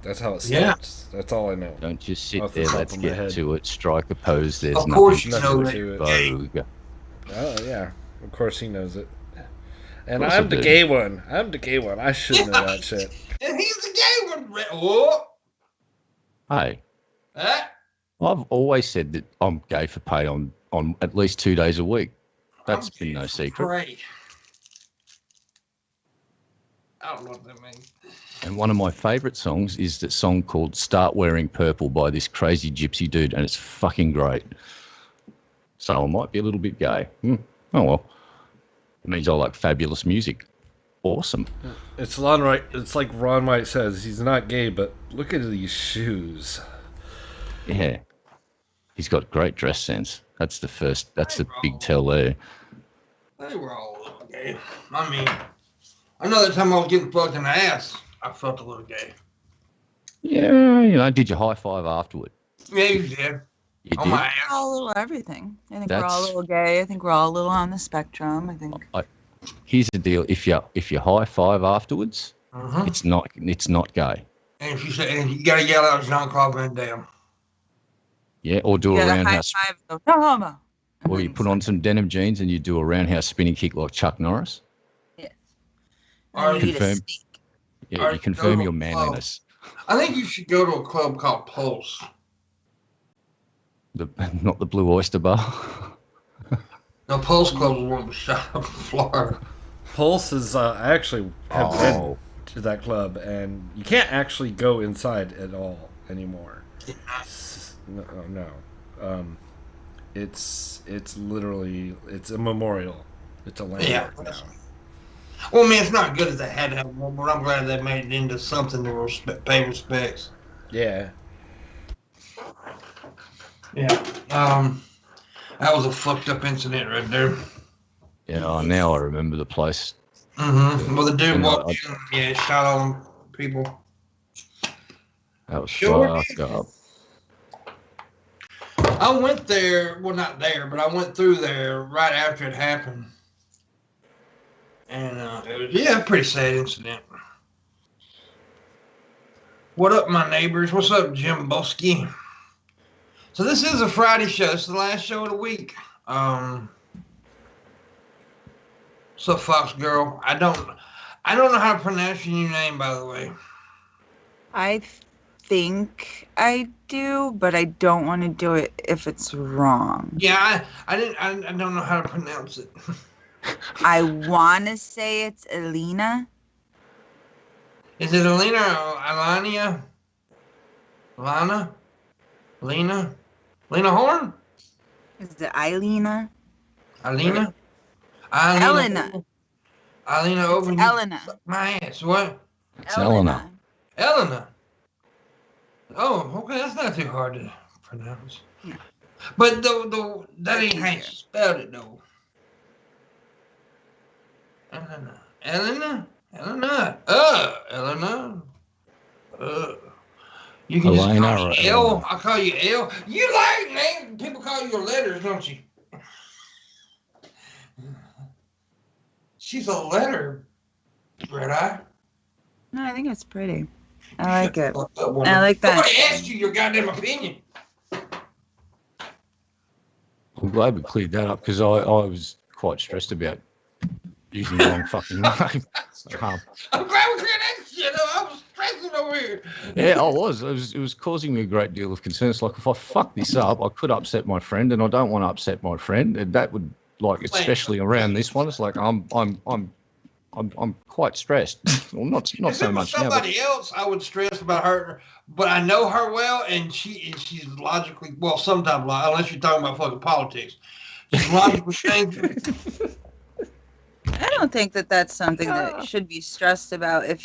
That's how it starts. Yeah. That's all I know. Don't just sit there. Let's get to it. Strike a pose. There's of course nothing to it. Vogue. Oh yeah, of course he knows it. And I'm the gay one. I should know that shit. And he's the gay one. Oh. Hey. I've always said that I'm gay for pay on at least 2 days a week. That's been no secret. Great. I don't know what that means. And one of my favourite songs is that song called Start Wearing Purple by this crazy gypsy dude, and it's fucking great. So I might be a little bit gay. Oh well. It means I like fabulous music. Awesome. It's like Ron White says, he's not gay, but look at these shoes. Yeah. He's got great dress sense. That's the big tell there. They were all gay. I mean, Another time I was getting fucked in the ass, I felt a little gay. Yeah, did you high five afterward? Yeah, you did. You On did? my We're ass. all a little everything. I think we're all a That's- little gay. I think we're all a little on the spectrum. I think. Here's the deal: if you high five afterwards, Mm-hmm. it's not gay. And if you say, and you gotta yell out John Crawley Van Dam. Yeah, or do You a gotta roundhouse, high five. Go, no homo. or you put on some denim jeans and you do a roundhouse spinning kick like Chuck Norris. Yes. Or And you eat a confirm- steak. Yeah, Or you confirm go your to- manliness. I think you should go to a club called Pulse. Not the Blue Oyster Bar. The Pulse Club is one of the shop in Florida. Pulse is, I actually have been Oh, to that club, and you can't actually go inside at all anymore. No. It's literally, it's a memorial. It's a landmark now. Well, I mean, it's not good as they had to have one, but I'm glad they made it into something to pay respects. Yeah. Yeah. That was a fucked up incident right there. yeah. Now I remember the place. Mm-hmm. Well, the dude You know, walked in, yeah, shot all them people. That was Sure fucked up. I went there, well, not there, but I went through there right after it happened. And it was, yeah, a pretty sad incident. What up, my neighbors? What's up, Jim Bosky? So this is a Friday show. This is the last show of the week. What's up, Fox Girl? I don't know how to pronounce your new name, by the way. I think I do, but I don't want to do it if it's wrong. Yeah, I don't know how to pronounce it. I want to say it's Alina. Is it Alina or Alania? Lana? Lena? Lena Horn? Is it Eilina? Alina? Elena. Alina over It's Elena. my ass. What? It's Eleanor. Elena. Oh, okay, that's not too hard to pronounce. No. But that ain't how you spelled it though. Elena. Elena? Elena. Elena. You can just Elena call or me L. Elena? I'll call you L. You like names people call you your letters, don't you? She's a letter, Red Eye. No, I think it's pretty. I like it. I like that. Somebody asked you your goddamn opinion. I'm glad we cleared that up because I was quite stressed about using the wrong fucking name. So, I'm glad we cleared that shit up. I was stressing over here. yeah, I was. It was causing me a great deal of concern. It's like if I fuck this up, I could upset my friend, and I don't want to upset my friend. And that would, like, especially around this one, it's like I'm quite stressed. Well, not If so it was much now. But somebody else, I would stress about her. But I know her well, and she's logically, well, sometimes, unless you're talking about fucking politics, she's logically thinking. I don't think that that's something that should be stressed about. If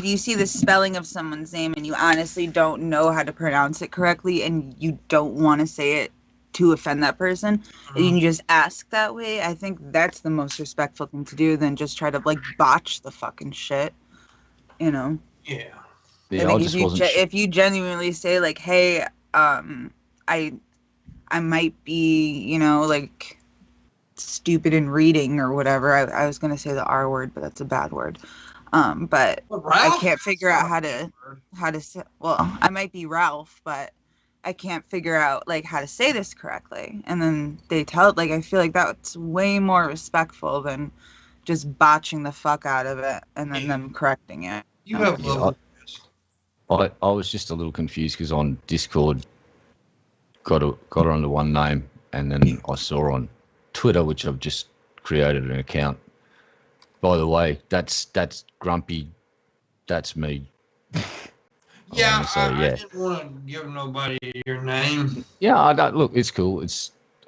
you see the spelling of someone's name and you honestly don't know how to pronounce it correctly and you don't want to say it to offend that person, and you can just ask that way, I think that's the most respectful thing to do than just try to, like, botch the fucking shit, you know? Yeah. yeah, I I think just wasn't. if you genuinely say, like, hey, I might be, you know, like, stupid in reading or whatever. I was going to say the R word, but that's a bad word. But I can't figure out how to say, well, I might be Ralph, but I can't figure out, like, how to say this correctly. And then they tell, like, I feel like that's way more respectful than just botching the fuck out of it and then them correcting it. You have Yeah, love. I was just a little confused because on Discord got her under one name, and then I saw on Twitter, which I've just created an account. By the way, that's Grumpy. That's me. Yeah, So, I yeah. didn't want to give nobody your name. Yeah, I don't, look, it's cool.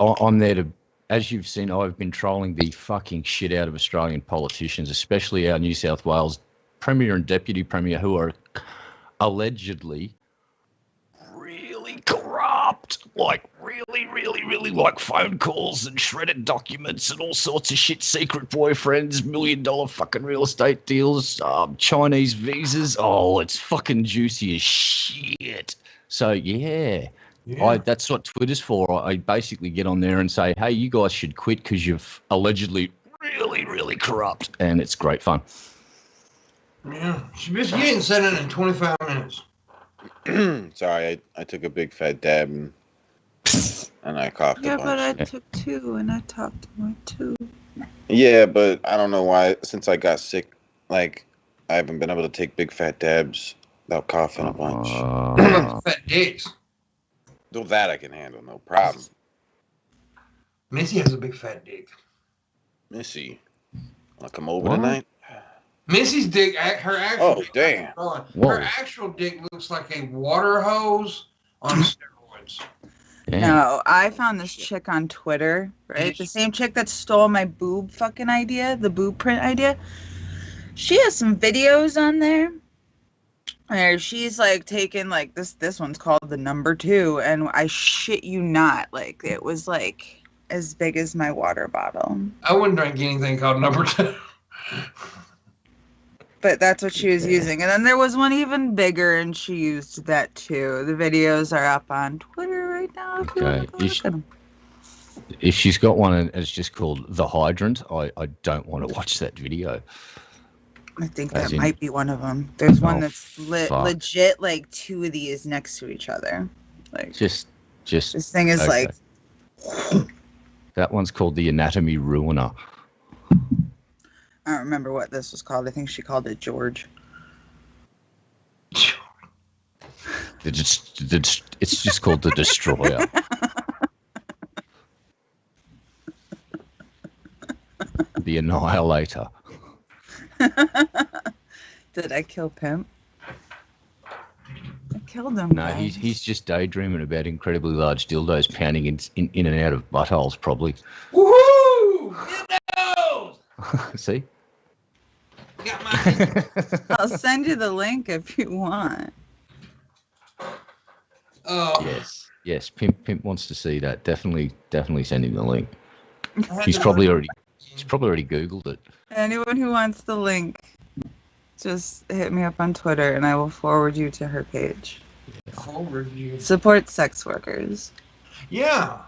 I'm there to, as you've seen, I've been trolling the fucking shit out of Australian politicians, especially our New South Wales Premier and Deputy Premier, who are allegedly really corrupt. like really like phone calls and shredded documents and all sorts of shit, secret boyfriends, $1 million fucking real estate deals, Chinese visas. Oh, it's fucking juicy as shit. So yeah. That's what Twitter's for. I basically get on there and say, hey, you guys should quit because you've allegedly really corrupt, and it's great fun. Yeah, Shabisky, you ain't said it in 25 minutes. Sorry, I took a big fat dab and I coughed a bunch. Yeah, but I took 2 and I talked more too. Yeah, but I don't know why. Since I got sick, like I haven't been able to take big fat dabs without coughing a bunch. Fat dicks. Though that I can handle, no problem. Missy has a big fat dick. Missy, wanna come over tonight? Missy's dick, her actual. Oh dick, damn! Her actual dick looks like a water hose on steroids. Damn. No, I found this chick on Twitter, right? The same chick that stole my boob fucking idea, the boob print idea. She has some videos on there where she's like taking like this one's called the number 2, and I shit you not, like it was like as big as my water bottle. I wouldn't drink anything called number 2. But that's what she was using. And then there was one even bigger, and she used that too. The videos are up on Twitter right now. If you want to look at them. If she's got one and it's just called The Hydrant, I don't want to watch that video. I think that might be one of them. There's one that's legit like 2 of these next to each other. Like just this thing is like. That one's called The Anatomy Ruiner. I don't remember what this was called. I think she called it George. It's just called The Destroyer. The Annihilator. Did I kill Pimp? I killed him. No, he's just daydreaming about incredibly large dildos pounding in and out of buttholes, probably. Woohoo! Dildos! See? Got my. I'll send you the link if you want. Oh. Yes. Pimp wants to see that. Definitely send him the link. He's probably already Googled it. Anyone who wants the link, just hit me up on Twitter and I will forward you to her page. Forward you. Support sex workers. Yeah.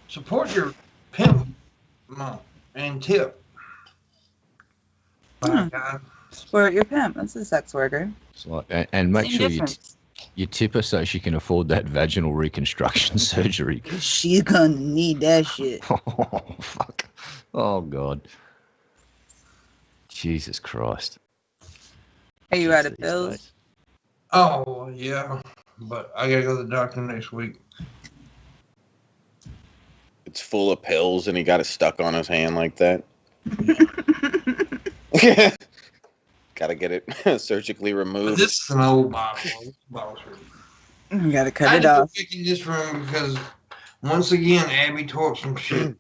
Support your pimp mom and tip. By God. Support your pimp. That's a sex worker. And make Same sure difference. you tip her so she can afford that vaginal reconstruction surgery. She's gonna need that shit. Oh, fuck. Oh, God. Jesus Christ. Are you out of pills? Oh, yeah. But I gotta go to the doctor next week. It's full of pills and he got it stuck on his hand like that. Gotta get it surgically removed. This is an old bottle. You gotta cut it off. I in this room because once again Abby taught some shit.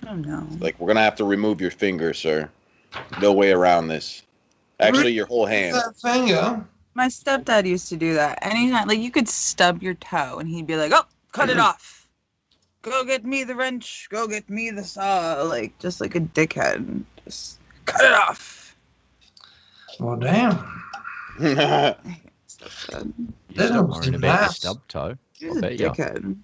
Oh no. Like, we're gonna have to remove your finger, sir. No way around this. Actually, your whole hand. That finger. My stepdad used to do that. Anytime, like, you could stub your toe and he'd be like, oh, cut it off. Go get me the wrench. Go get me the saw. Like, just like a dickhead. Just cut it off. Well, damn. You're That still was worrying about your nice. stub toe. He's a bet ya. dickhead.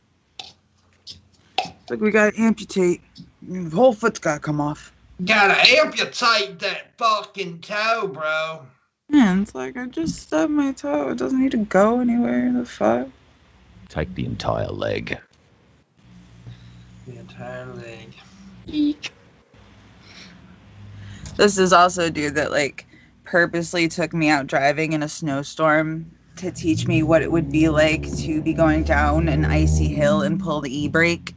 It's like we gotta amputate. Your whole foot's gotta come off. Gotta amputate that fucking toe, bro. Man, it's like I just stubbed my toe. It doesn't need to go anywhere. The fuck? Take the entire leg. The entire leg. Eek. This is also a dude that like purposely took me out driving in a snowstorm to teach me what it would be like to be going down an icy hill and pull the e-brake.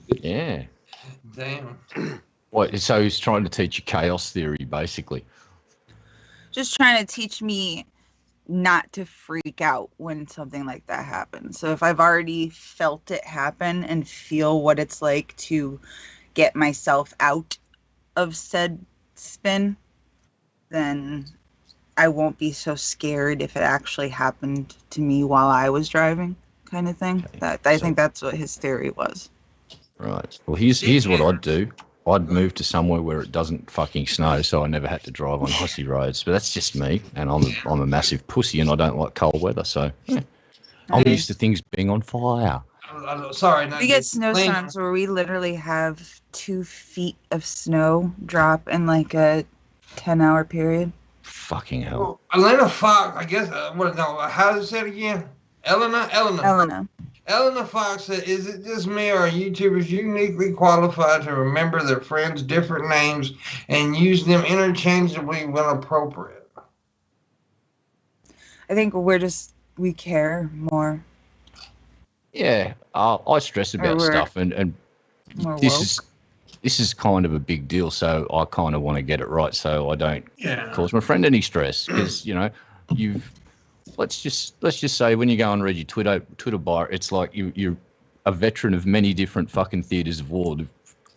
Yeah. Damn. What? So he's trying to teach you chaos theory, basically. Just trying to teach me not to freak out when something like that happens. So if I've already felt it happen and feel what it's like to get myself out of said spin, then I won't be so scared if it actually happened to me while I was driving, kind of thing. Okay. I think that's what his theory was. Right. Well, here's what I'd do. I'd move to somewhere where it doesn't fucking snow, so I never had to drive on hossy roads. But that's just me, and I'm a massive pussy, and I don't like cold weather. So yeah. I'm used to things being on fire. Sorry. We get snowstorms where we literally have 2 feet of snow drop in like a 10-hour period. Fucking hell. Well, Elena Fox, I guess. How does it say it again? Elena Fox said, "Is it just me, or are YouTubers uniquely qualified to remember their friends' different names and use them interchangeably when appropriate?" I think we care more. Yeah, I stress about stuff, and this is kind of a big deal. So I kind of want to get it right, so I don't cause my friend any stress. Because let's just say when you go and read your Twitter bio, it's like you're a veteran of many different fucking theatres of war. The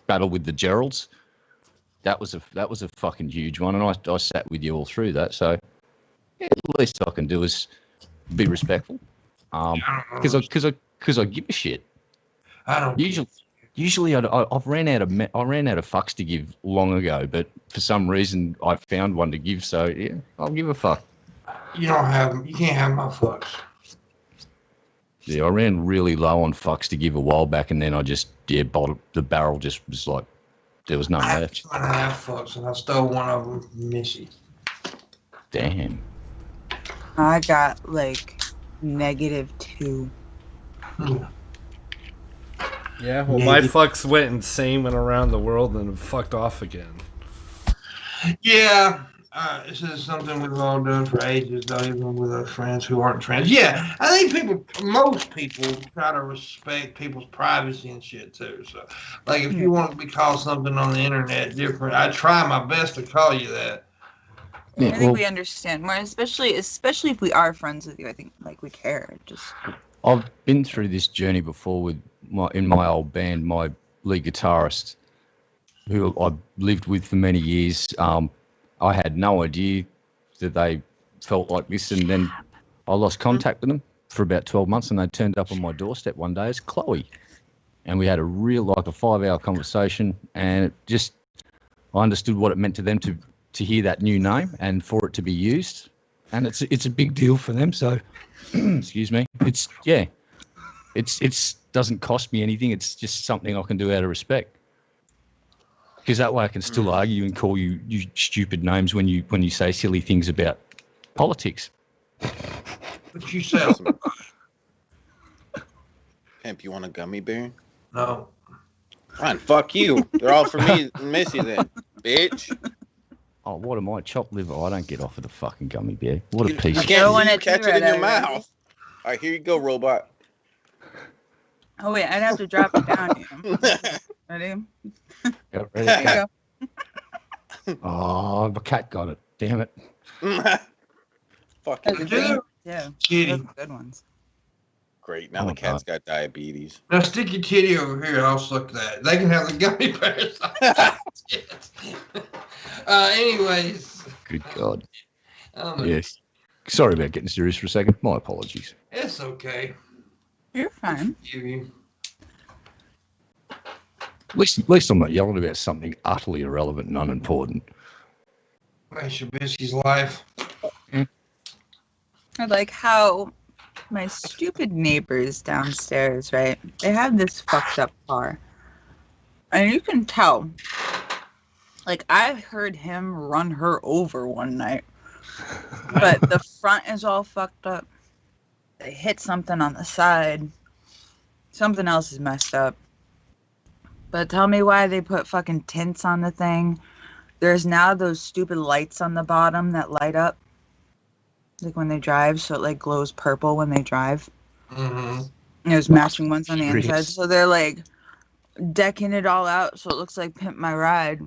battle with the Geralds, that was a fucking huge one, and I sat with you all through that. So yeah, the least I can do is be respectful, because I give a shit. I don't. Usually I ran out of fucks to give long ago, but for some reason I found one to give. So yeah, I'll give a fuck. You can't have my fucks. Yeah, I ran really low on fucks to give a while back, and then I just bottled the barrel. Just was like there was none left. I have 2.5 fucks, and I stole one of them from Missy. Damn. I got like -2. Yeah, well, my fucks went insane, went around the world, and fucked off again. Yeah, this is something we've all done for ages, though, even with our friends who aren't trans. Yeah, I think most people try to respect people's privacy and shit, too. So, like, if you want to be called something on the internet different, I try my best to call you that. I think we understand more, especially if we are friends with you. I think, like, we care. I've been through this journey before with my old band, my lead guitarist, who I lived with for many years. I had no idea that they felt like this, and then I lost contact with them for about 12 months, and they turned up on my doorstep one day as Chloe, and we had a 5-hour conversation, and I understood what it meant to them to hear that new name and for it to be used, and it's a big deal for them. So, excuse me, it's doesn't cost me anything. It's just something I can do out of respect. Because that way I can still argue and call you stupid names when you say silly things about politics. But you say Pimp, you want a gummy bear? no. Fine, fuck you. They're all for me and Missy then, bitch. Oh, what am I? Chopped liver? I don't get off of the fucking gummy bear. What a piece You of can't want you it catch too, it in your right? mouth. All right, here you go, robot. Oh wait, I'd have to drop it down. Ready? Yeah, ready? There you go. Oh, the cat got it. Damn it. Fucking Dude. Yeah, Kitty. those are good ones. great. Now the cat's got diabetes. Now stick your kitty over here. I'll suck that. They can have the gummy bears. Anyways. Good God. Yes. Sorry about getting serious for a second. My apologies. It's okay. You're fine. At least I'm not yelling about something utterly irrelevant and unimportant. Nice Shabisky's life. I like how my stupid neighbors downstairs, right? They have this fucked up car. And you can tell. Like, I heard him run her over one night. But the front is all fucked up. They hit something on the side. Something else is messed up. But tell me why they put fucking tints on the thing. There's now those stupid lights on the bottom that light up. Like when they drive, so it like glows purple when they drive. Mm-hmm. And there's matching ones on the Serious? inside. So they're like decking it all out so it looks like Pimp My Ride.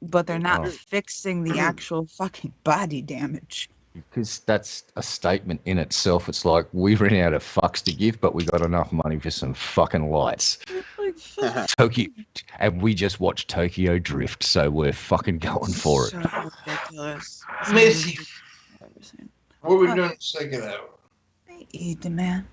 But they're not fixing the actual fucking body damage. Because that's a statement in itself. It's like, we ran out of fucks to give, but we got enough money for some fucking lights. Tokyo, and we just watched Tokyo Drift, so we're fucking going for it. So ridiculous. Missy. soon. What are we doing the second hour? Demand.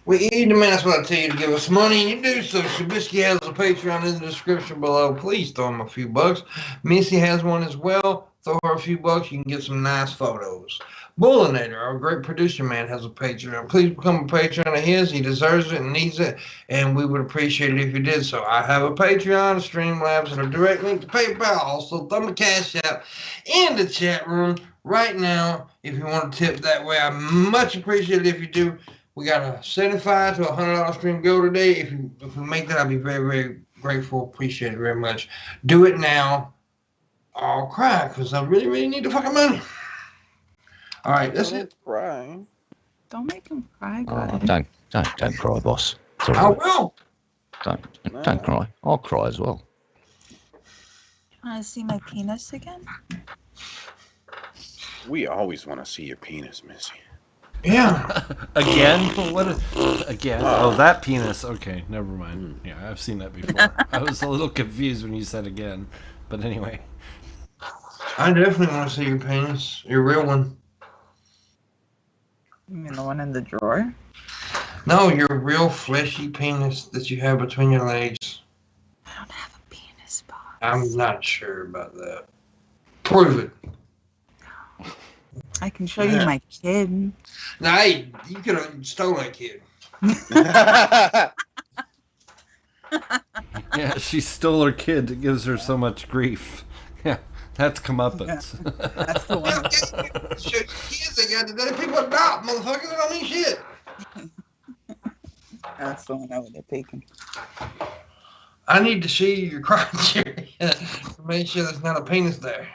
We eat them, that's what I tell you to give us money, and you do so. Shabisky has a Patreon in the description below. Please throw him a few bucks. Missy has one as well. Throw her a few bucks. You can get some nice photos. Booleanenator, our great producer man, has a Patreon. Please become a Patreon of his. He deserves it and needs it, and we would appreciate it if you did so. I have a Patreon, Streamlabs, and a direct link to PayPal. Also, throw my cash out in the chat room right now if you want to tip that way. I much appreciate it if you do. We got a $75 to $100 stream go today. If we make that, I'll be very, very grateful. Appreciate it very much. Do it now. I'll cry because I really, really need the fucking money. All right, that's it. Cry. Don't make him cry, guys. Don't cry, boss. It's all I right. will. Don't cry. I'll cry as well. Want to see my penis again? We always want to see your penis, Missy. Yeah. Again? Again? Oh, that penis. Okay, never mind. Yeah, I've seen that before. I was a little confused when you said again. But anyway. I definitely want to see your penis. Your real one. You mean the one in the drawer? No, your real fleshy penis that you have between your legs. I don't have a penis box. I'm not sure about that. Prove it. I can show you my kid. Now, hey, you could have stolen that kid. Yeah, she stole her kid. It gives her so much grief. Yeah, that's comeuppance. That's the one. Show your kids they got to let people adopt, motherfuckers. They don't mean shit. That's the one I would have taken. I need to see your crotch area to make sure there's not a penis there.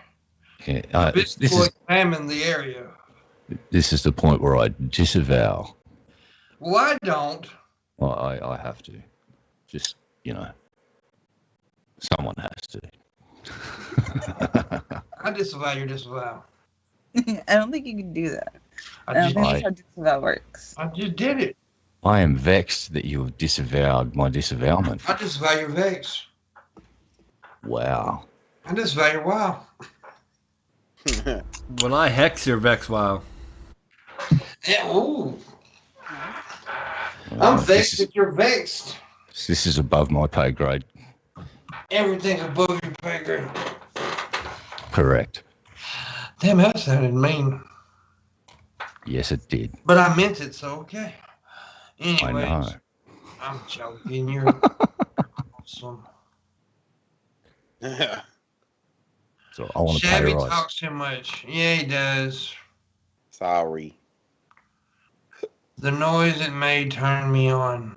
Yeah, This will examine the area. This is the point where I disavow. Well, I don't. Well, I have to. Just, someone has to. I disavow your disavow. I don't think you can do that. I don't I think that's how disavow works. just did it. I am vexed that you have disavowed my disavowment. I disavow your vex. Wow. I disavow your wow. When I hex your Vex WoW. Yeah, ooh. Well, I'm vexed that you're vexed. This is above my pay grade. Everything's above your pay grade. Correct. Damn, that sounded mean. Yes, it did. But I meant it, so okay. I Anyways, know. I'm joking. You're awesome. So I want to pay Shabby rise. talks too much. Yeah, he does. Sorry. The noise it made turned me on.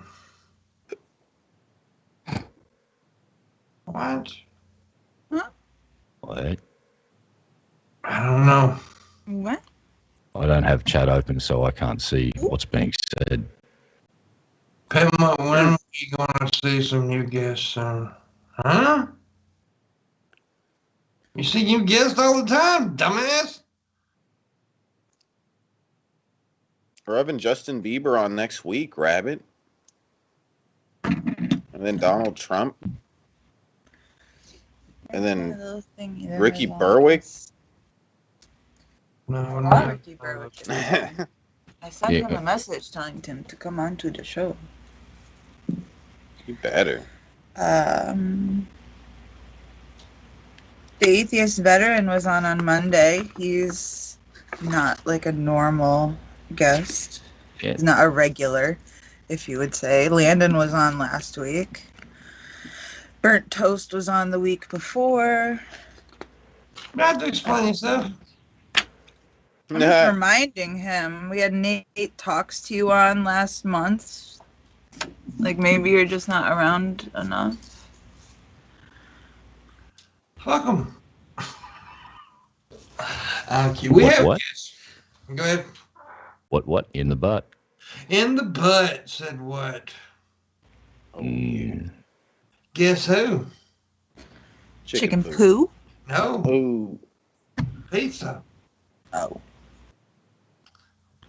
What? What? I don't know. What? I don't have chat open, so I can't see what's being said. Pimpmunk, when are we going to see some new guests soon? Huh? You see new guests all the time, dumbass? We're having Justin Bieber on next week, Rabbit. And then Donald Trump. And then Ricky Berwick. No, Not no. Ricky Berwick. I sent him a message telling him to come on to the show. You better. The Atheist Veteran was on Monday. He's not like a normal guest. Yeah. He's not a regular, if you would say. Landon was on last week. Burnt Toast was on the week before. You have to explain yourself. I'm just reminding him. We had Nate Talks to You on last month. Like, maybe you're just not around enough. Fuck them. We have What? guests. Go ahead. What? In the butt? In the butt, said what? Mm. Guess who? Chicken poo? No, Ooh. pizza. Oh.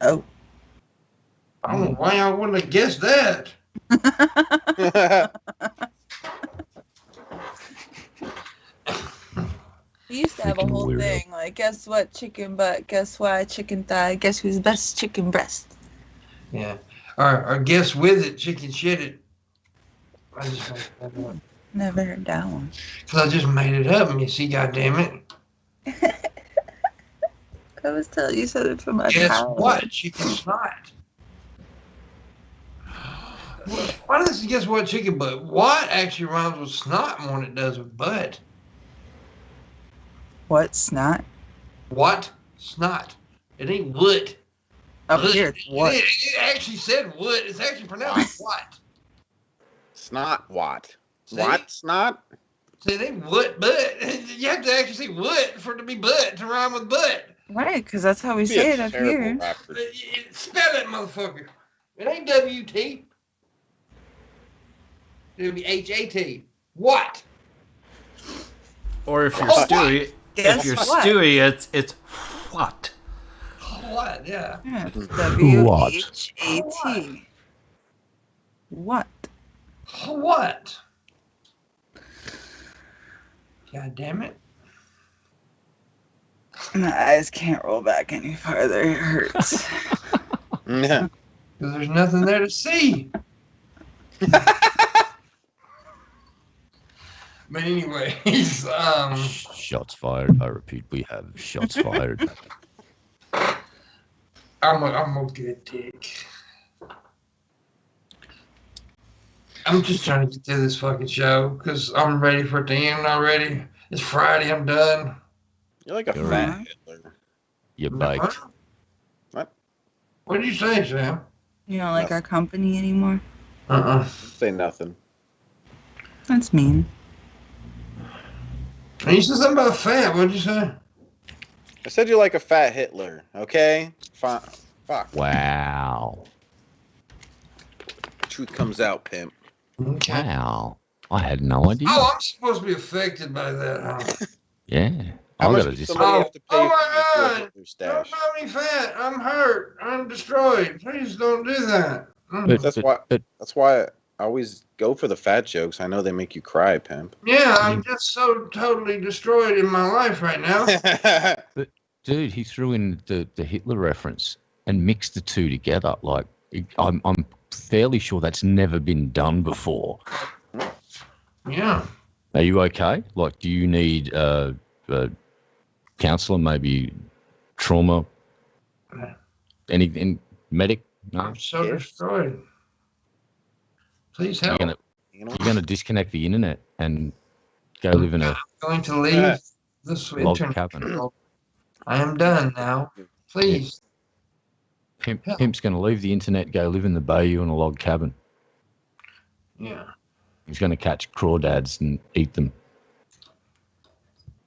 I don't know why I wouldn't have guessed that. He used to have a Freaking whole weirdo. thing like, guess what, chicken butt, guess why, chicken thigh, guess who's best, chicken breast. Yeah. Or guess with it, chicken shit it. I just made that up. Never heard that one. Because I just made it up, Missy, goddammit. I was telling you said it from my Guess childhood. what? Chicken snot. Why does it guess what chicken butt? What actually rhymes with snot more than it does with butt? What, snot? What? Snot. It ain't wood. Up here, it's what? It actually said wood. It's actually pronounced what? Snot what? See? What? Snot? See, it ain't wood, but you have to actually say wood for it to be butt, to rhyme with butt. Right, because that's how we Be say a it up terrible here. rapper. Spell it, motherfucker. It ain't W-T. It'll be H-A-T. What? Or if you're Oh, Stewie, Guess if you're what? Stewie, it's what? What? Yeah. Yeah, it's What? W-H-A-T. What? What? God damn it. My eyes can't roll back any farther. It hurts. Yeah. Because there's nothing there to see. But anyways, Shots fired. I repeat, we have shots fired. I'm a good dick. I'm just trying to get through this fucking show because I'm ready for it to end already. It's Friday. I'm done. You're like a You're fat right. Hitler. You baked. What? What did you say, Sam? You don't like our company anymore? Say nothing. That's mean. And you said something about fat. What did you say? I said you're like a fat Hitler, okay? Fine. Fuck. Wow. Truth comes out, pimp. Okay. Wow. I had no idea. Oh, I'm supposed to be affected by that, huh? Yeah. How I much gotta does just. somebody have to pay Oh for my your God. Hitler Don't stash? call me fat. I'm hurt. I'm destroyed. Please don't do that. But- That's why I always go for the fat jokes. I know they make you cry, pimp. Yeah, I'm just so totally destroyed in my life right now. Dude, he threw in the Hitler reference and mixed the two together. Like, I'm fairly sure that's never been done before. Yeah. Are you okay? Like, do you need a counselor, maybe trauma, anything, medic? No? I'm so Yes. destroyed. Please You're help. gonna disconnect the internet and go live in a I'm going to leave Yeah. this log internet. cabin. I am done now. Please. Pimp's gonna leave the internet, go live in the bayou in a log cabin. Yeah. He's gonna catch crawdads and eat them.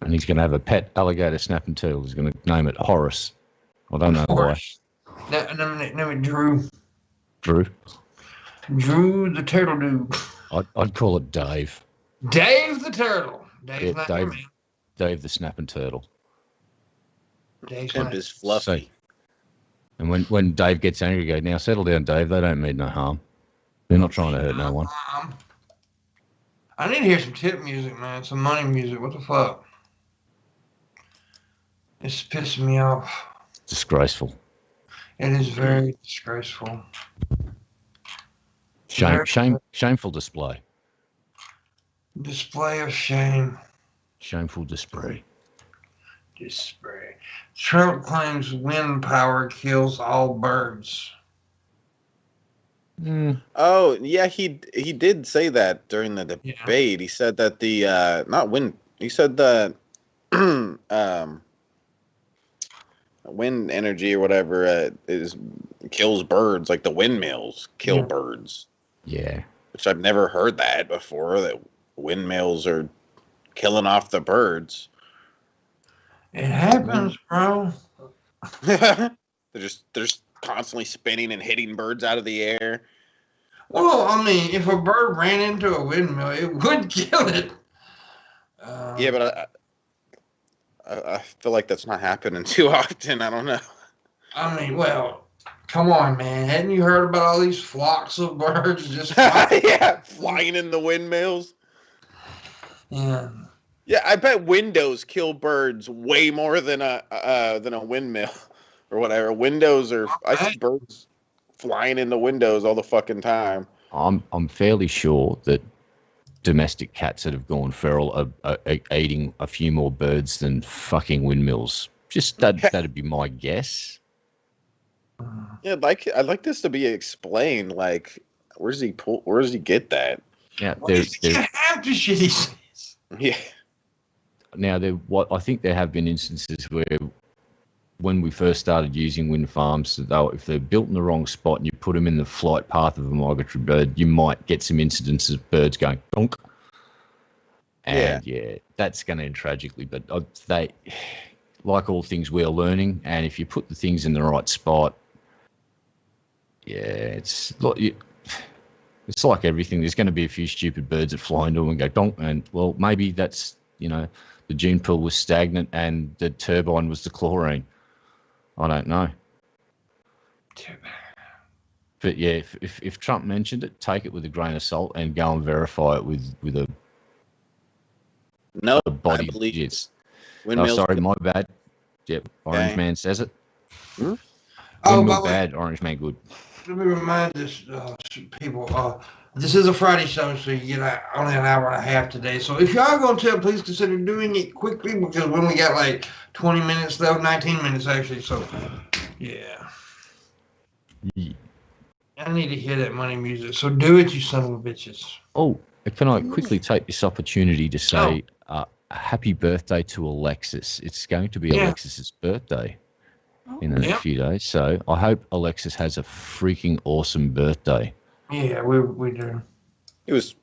And he's gonna have a pet alligator snapping turtle. He's gonna name it Horace. I don't know Horace. No, Drew. why. Drew. Drew the turtle dude. I'd call it Dave. Dave the turtle. Dave's Yeah, not Dave. your man. Dave the snapping turtle. Dave's Pimp not. is fluffy. And when Dave gets angry, go, now settle down, Dave. They don't mean no harm. They're not trying to hurt no one. I need to hear some tip music, man. Some money music. What the fuck? It's pissing me off. Disgraceful. It is very disgraceful. Shameful display. Display of shame. Shameful display. Display. Trump claims wind power kills all birds. Oh, yeah, he did say that during the debate. He said that the not wind. He said the wind energy or whatever kills birds, like the windmills kill birds. Yeah. Which I've never heard that before. That windmills are killing off the birds. It happens, bro. they're just constantly spinning and hitting birds out of the air. Well, I mean, if a bird ran into a windmill, it would kill it. Yeah, but I feel like that's not happening too often. I don't know. I mean, well, come on, man. Hadn't you heard about all these flocks of birds just flying? Yeah, flying in the windmills. Yeah. Yeah, I bet windows kill birds way more than a windmill or whatever. Windows are. I see birds flying in the windows all the fucking time. I'm fairly sure that domestic cats that have gone feral are eating a few more birds than fucking windmills. Just that'd be my guess. Yeah, I'd like this to be explained. Like, where does he get that? Yeah, You have to shit, he says. Yeah. Now, I think there have been instances where, when we first started using wind farms, if they're built in the wrong spot and you put them in the flight path of a migratory bird, you might get some incidences of birds going donk. And yeah, that's going to end tragically. But they, like all things, we're learning. And if you put the things in the right spot, it's like everything. There's going to be a few stupid birds that fly into them and go donk. And well, maybe that's, the gene pool was stagnant and the turbine was the chlorine. I don't know. But yeah, if Trump mentioned it, take it with a grain of salt and go and verify it with a body. I believe Yes. Oh, sorry, my bad. Yep, Orange Man says it. Oh, Windmill bad, Orange Man good. Let me remind this people. This is a Friday show, so you get only an hour and a half today. So if y'all going to, please consider doing it quickly because we only got like 20 minutes left, 19 minutes actually. So, yeah. I need to hear that money music. So do it, you son of a bitches. Oh, can I quickly take this opportunity to say happy birthday to Alexis? It's going to be Alexis's birthday in the next few days. So I hope Alexis has a freaking awesome birthday. Yeah, we do. It was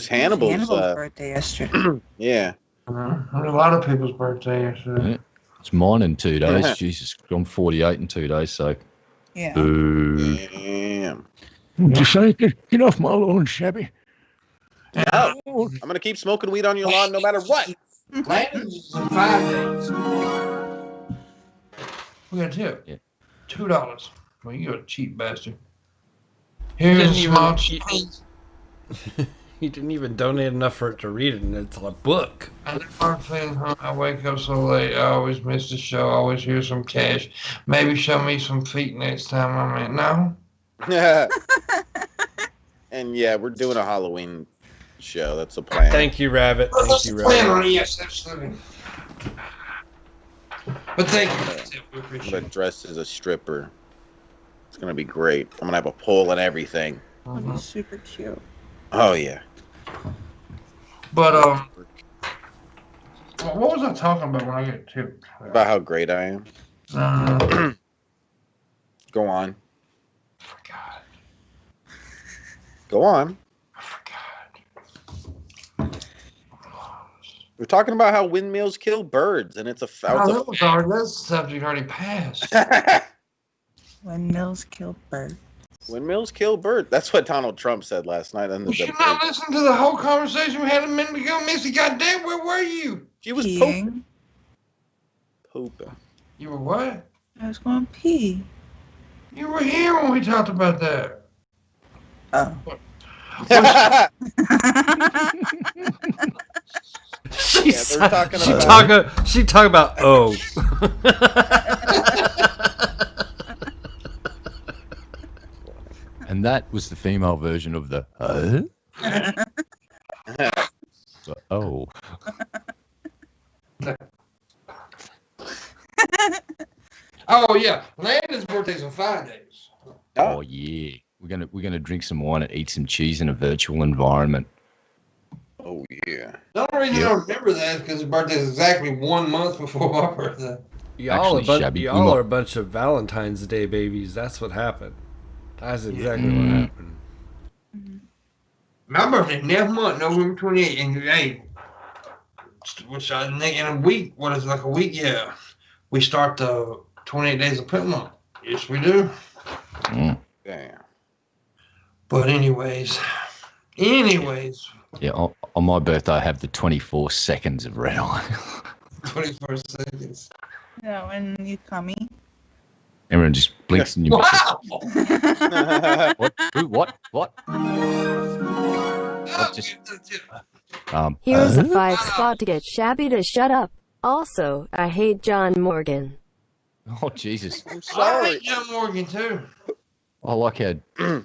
Hannibal's birthday yesterday. Yeah. A lot of people's birthday yesterday. Yeah. It's mine in 2 days. Jesus, I'm 48 in 2 days, so. Yeah. Damn. Just say, get off my lawn, Shabby. I'm gonna keep smoking weed on your lawn no matter what. Landon's in 5 days. We got a tip. Yeah. $2. Well, you're a cheap bastard. Here's a small change. He didn't even donate enough for it to read it, and it's a book. I wake up so late. I always miss the show. I always hear some cash. Maybe show me some feet next time I'm in. No? And yeah, we're doing a Halloween show. That's the plan. Thank you, Rabbit. Thank you, Plan Rabbit. on ESF living. But thank you. We I'm appreciate gonna it. dress as a stripper. It's gonna be great. I'm gonna have a pole and everything. That'd be super cute. Oh yeah. But what was I talking about when I get tipped? About how great I am. Go on. I forgot. Go on. I forgot. We're talking about how windmills kill birds, and it's a Oh, that subject already passed. Windmills kill birds. Windmills kill birds. That's what Donald Trump said last night on the You should debate. not listen to the whole conversation we had a minute ago, Missy. Goddamn, where were you? She was Peeing. pooping. You were what? I was going to pee. You were here when we talked about that. Oh. She talking about oh. And that was the female version of the oh. Oh yeah, Landon's birthday's in 5 days. Oh yeah. We're gonna drink some wine and eat some cheese in a virtual environment. Oh yeah. The only reason I don't remember that is because his birthday is exactly 1 month before my birthday. Y'all Actually, are a bunch of Valentine's Day babies. That's what happened. That's exactly what happened. My birthday next month, November 28th, and hey, which in a week, what is it, like a week? Yeah, we start the 28 days of Pimpmunk. Yes, we do. Damn. But anyways. Yeah, on my birthday I have the 24 seconds of red eye. 24 seconds. Yeah, when you coming? Everyone just blinks and you miss Wow! it. What? Who? What? What? Oh, just- Here's a 5 spot to get Shabby to shut up. Also, I hate John Morgan. Oh, Jesus. I'm I sorry. hate John Morgan too. I like how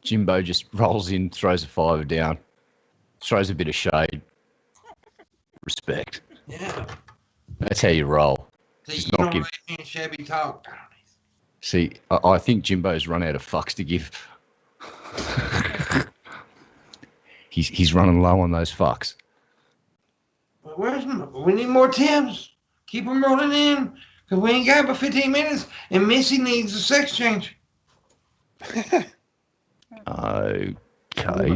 Jimbo just rolls in, throws a fiver down, throws a bit of shade. Respect. Yeah. That's how you roll. See, Just you not don't give. let me and Shabby talk. See, I think Jimbo's run out of fucks to give. he's running low on those fucks. Well, we need more Tims. Keep them rolling in. Because we ain't got but 15 minutes. And Missy needs a sex change. Okay,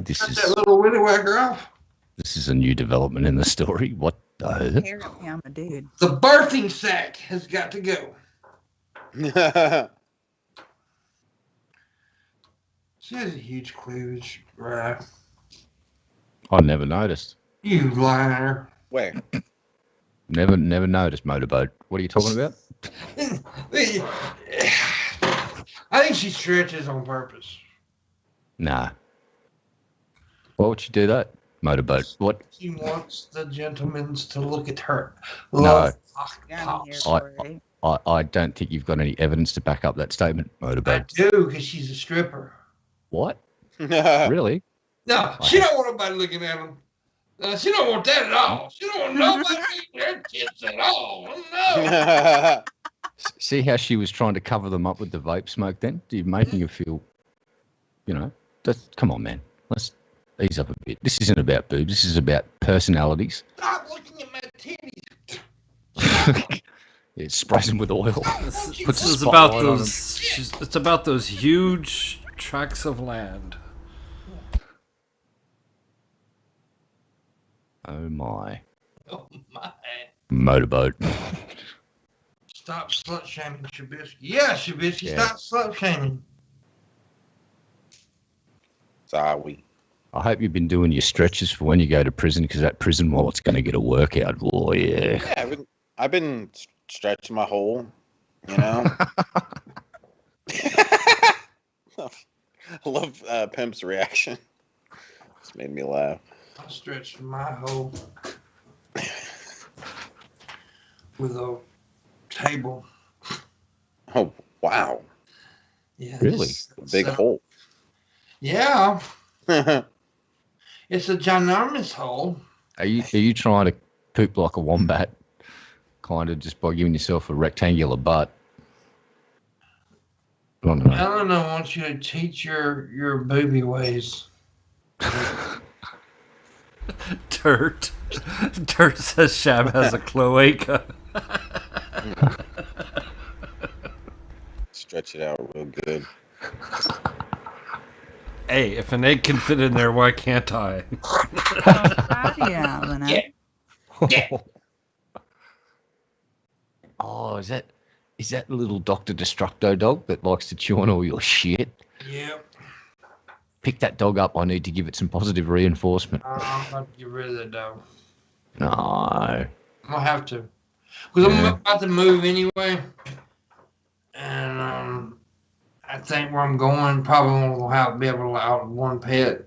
this Cut is that little widdywhacker off. this is a new development in the story. What the? Apparently, I'm a dude. The birthing sack has got to go. She has a huge cleavage, right? I never noticed. You liar. Where? Never noticed motorboat. What are you talking about? I think she stretches on purpose. Nah. Why would you do that? Motorboat. What? She wants the gentlemen to look at her. No. Love I'm here pops. for it. I don't think you've got any evidence to back up that statement, I motorboat. do, because she's a stripper. What? Really? No, she don't want nobody looking at him. She don't want that at all. She don't want nobody looking at her tits at all. No. See how she was trying to cover them up with the vape smoke then? You're making her feel, come on, man. Let's ease up a bit. This isn't about boobs. This is about personalities. Stop looking at my titties. It sprays them with oil. This Puts a is about spotlight on those. It's about those huge tracts of land. Oh, my. Oh, my. Motorboat. Stop slut shaming Shabisky. Yeah, Shabisky, Yeah. stop slut shaming. Sorry. I hope you've been doing your stretches for when you go to prison, because that prison wallet's going to get a workout. Oh, yeah. Yeah, I've been stretching my hole, you know. I love Pimp's reaction. It's made me laugh. I stretched my hole with a table. Oh, wow. Yeah, Really? A big hole. Yeah, it's a ginormous hole. Are you trying to poop like a wombat, kind of just by giving yourself a rectangular butt? I don't know. Ellen, I want you to teach your booby ways. Dirt says Shab has a cloaca. Stretch it out real good. Hey, if an egg can fit in there, why can't I? Yeah, Lena. Yeah. Oh, is that the little Dr. Destructo dog that likes to chew on all your shit? Yep. Pick that dog up. I need to give it some positive reinforcement. I'm about to get rid of that dog. No. I'm gonna have to, because I'm about to move anyway, and I think where I'm going probably won't be able to allow one pet.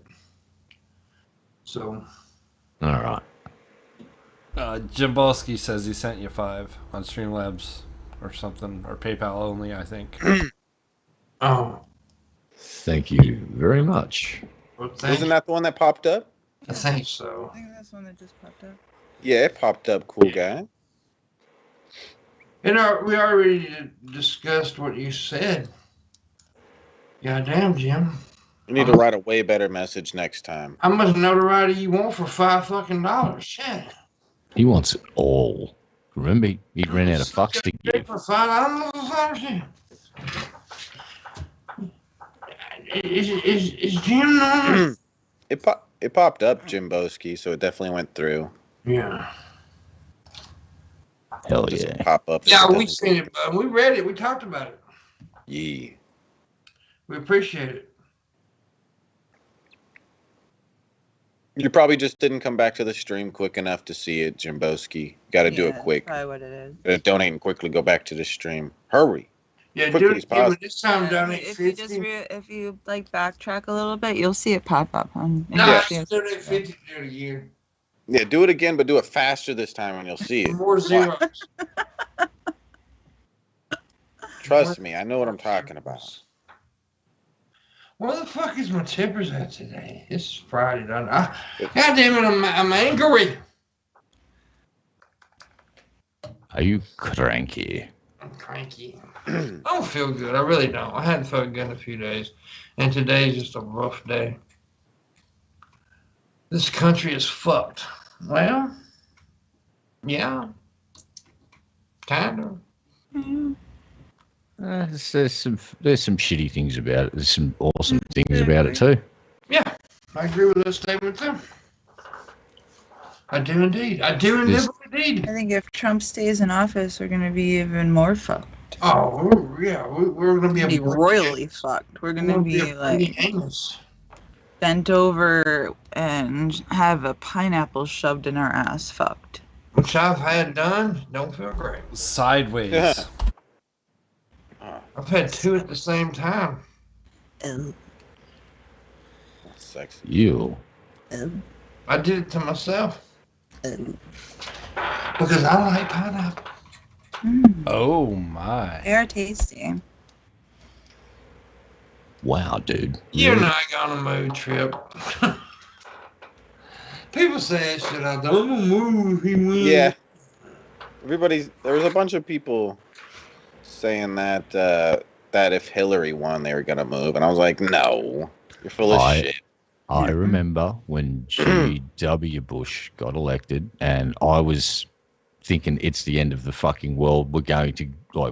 So. All right. Jimbalski says he sent you 5 on Streamlabs or something, or PayPal only, I think. Oh. Thank you very much. Well, Wasn't that the one that popped up? I think so. I think that's one that just popped up. Yeah, it popped up. Cool guy. And we already discussed what you said. Goddamn, Jim. You need to write a way better message next time. How much notoriety you want for $5 Shit. He wants it all. Remember, he ran out of fucks to give. For $5, I don't know if Is Jim on? It popped up, Jimboski, so it definitely went through. Yeah. Hell Just yeah. pop up. Yeah, we seen it. We read it. We talked about it. Yeah. We appreciate it. You probably just didn't come back to the stream quick enough to see it, Jimboski. Got to do it that's quick. Probably what it is. Donate and quickly go back to the stream. Hurry. Yeah, Quickly do as it possible. this time down at If you 50. if you like backtrack a little bit, you'll see it pop up on. No, Yeah. I just do it at 50 do it a year. Yeah, do it again, but do it faster this time and you'll see it. More zeros. Trust me, I know what I'm talking about. Where the fuck is my tippers at today? It's Friday. God damn it, I'm angry. Are you cranky? I'm cranky. I don't feel good. I really don't. I hadn't felt good in a few days. And today's just a rough day. This country is fucked. Well, yeah. Kind of. Mm. There's some shitty things about it. There's some awesome things about it too. Yeah, I agree with that statement too. I do indeed. I do indeed. I think if Trump stays in office, we're going to be even more fucked. Oh, yeah. We're going to be royally fucked. We're going to be like bent over and have a pineapple shoved in our ass fucked. Which I've had done. Don't feel great. Sideways. Yeah. I've had two at the same time. That's sexy. You. I did it to myself. Because I like pineapple. Oh my. They are tasty. Wow, dude. You're Really? not on a mood trip. People say that shit out there. I'm gonna move. He moved. Yeah. There was a bunch of people saying that that if Hillary won, they were gonna move, and I was like, no, you're full of shit. I remember when G.W. Bush got elected, and I was thinking it's the end of the fucking world. We're going to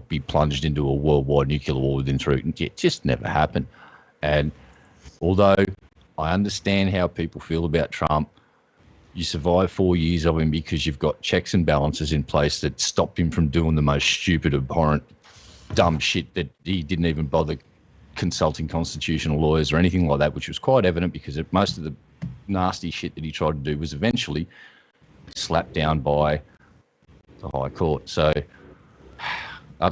be plunged into a worldwide nuclear war within 3 years. It just never happened. And although I understand how people feel about Trump, you survive 4 years of him because you've got checks and balances in place that stopped him from doing the most stupid, abhorrent, dumb shit that he didn't even bother consulting constitutional lawyers or anything like that, which was quite evident because most of the nasty shit that he tried to do was eventually slapped down by the High Court. So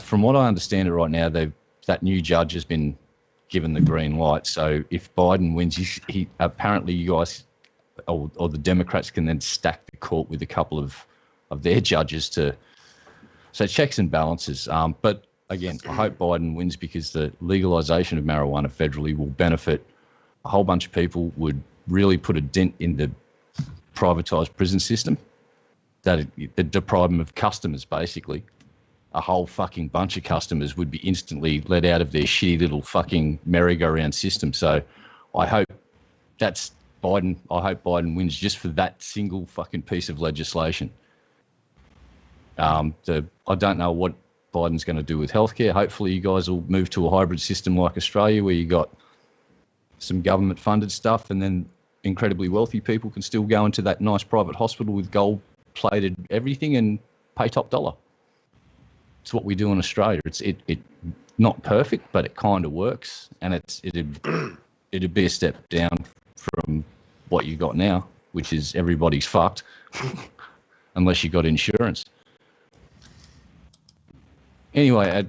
from what I understand it right now, that new judge has been given the green light. So if Biden wins, he apparently you guys or the Democrats can then stack the court with a couple of their judges so checks and balances. But again, I hope Biden wins because the legalization of marijuana federally will benefit a whole bunch of people, would really put a dent in the privatized prison system, that deprive them of customers, basically. A whole fucking bunch of customers would be instantly let out of their shitty little fucking merry-go-round system. So I hope Biden wins just for that single fucking piece of legislation. I don't know what Biden's going to do with healthcare. Hopefully you guys will move to a hybrid system like Australia where you got some government funded stuff and then incredibly wealthy people can still go into that nice private hospital with gold plated everything and pay top dollar. It's what we do in Australia. It's not perfect, but it kind of works, and it'd be a step down from what you got now, which is everybody's fucked unless you got insurance. Anyway,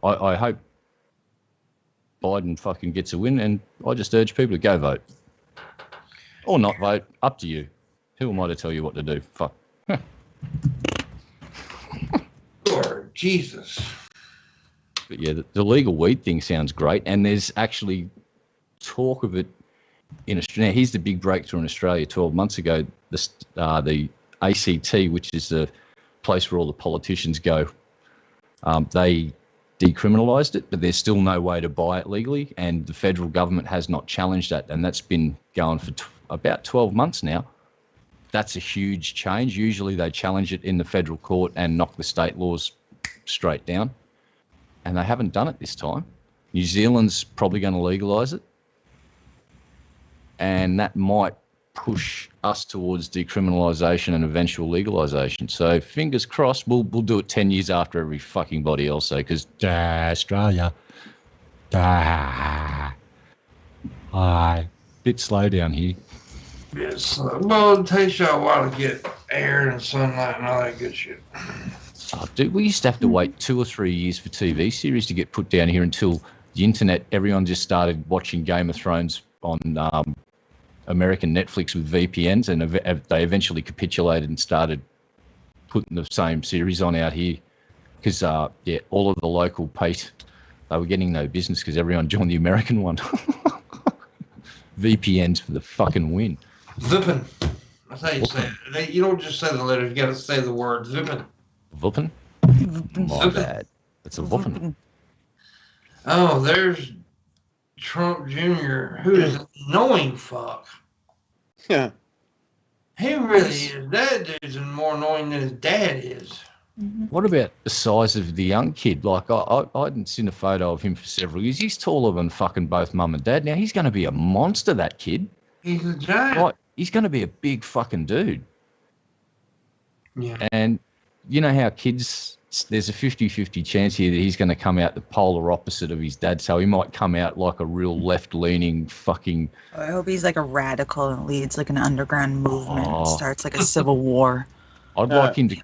I hope Biden fucking gets a win, and I just urge people to go vote. Or not vote, up to you. Who am I to tell you what to do? Fuck. Lord Jesus. But yeah, the legal weed thing sounds great, and there's actually talk of it in Australia. Now, here's the big breakthrough in Australia. 12 months ago, the ACT, which is the place where all the politicians go, they decriminalised it, but there's still no way to buy it legally, and the federal government has not challenged that, and that's been going for about 12 months now. That's a huge change. Usually they challenge it in the federal court and knock the state laws straight down, and they haven't done it this time. New Zealand's probably going to legalise it, and that might push us towards decriminalisation and eventual legalisation. So fingers crossed, we'll do it 10 years after every fucking body else, because Australia. Bit slow down here. Yes. Well, it takes you a while to get air and sunlight and all that good shit. Oh, dude, we used to have to wait 2 or 3 years for TV series to get put down here until the internet, everyone just started watching Game of Thrones on American Netflix with VPNs, and they eventually capitulated and started putting the same series on out here because all of the local they were getting no business because everyone joined the American one. VPNs for the fucking win. Zippin. That's how you say it. You don't just say the letters, you gotta say the word zippin. Vuppin? My bad. It's a vuppin. Oh, there's Trump Jr., who is an annoying fuck. Yeah. He really is. That dude's more annoying than his dad is. What about the size of the young kid? Like, I hadn't seen a photo of him for several years. He's taller than fucking both mum and dad. Now, he's going to be a monster, that kid. He's a giant. Right? He's going to be a big fucking dude. Yeah. And you know how kids, there's a 50-50 chance here that he's going to come out the polar opposite of his dad. So he might come out like a real left-leaning fucking... I hope he's like a radical and leads like an underground movement and starts like a civil war. I'd like to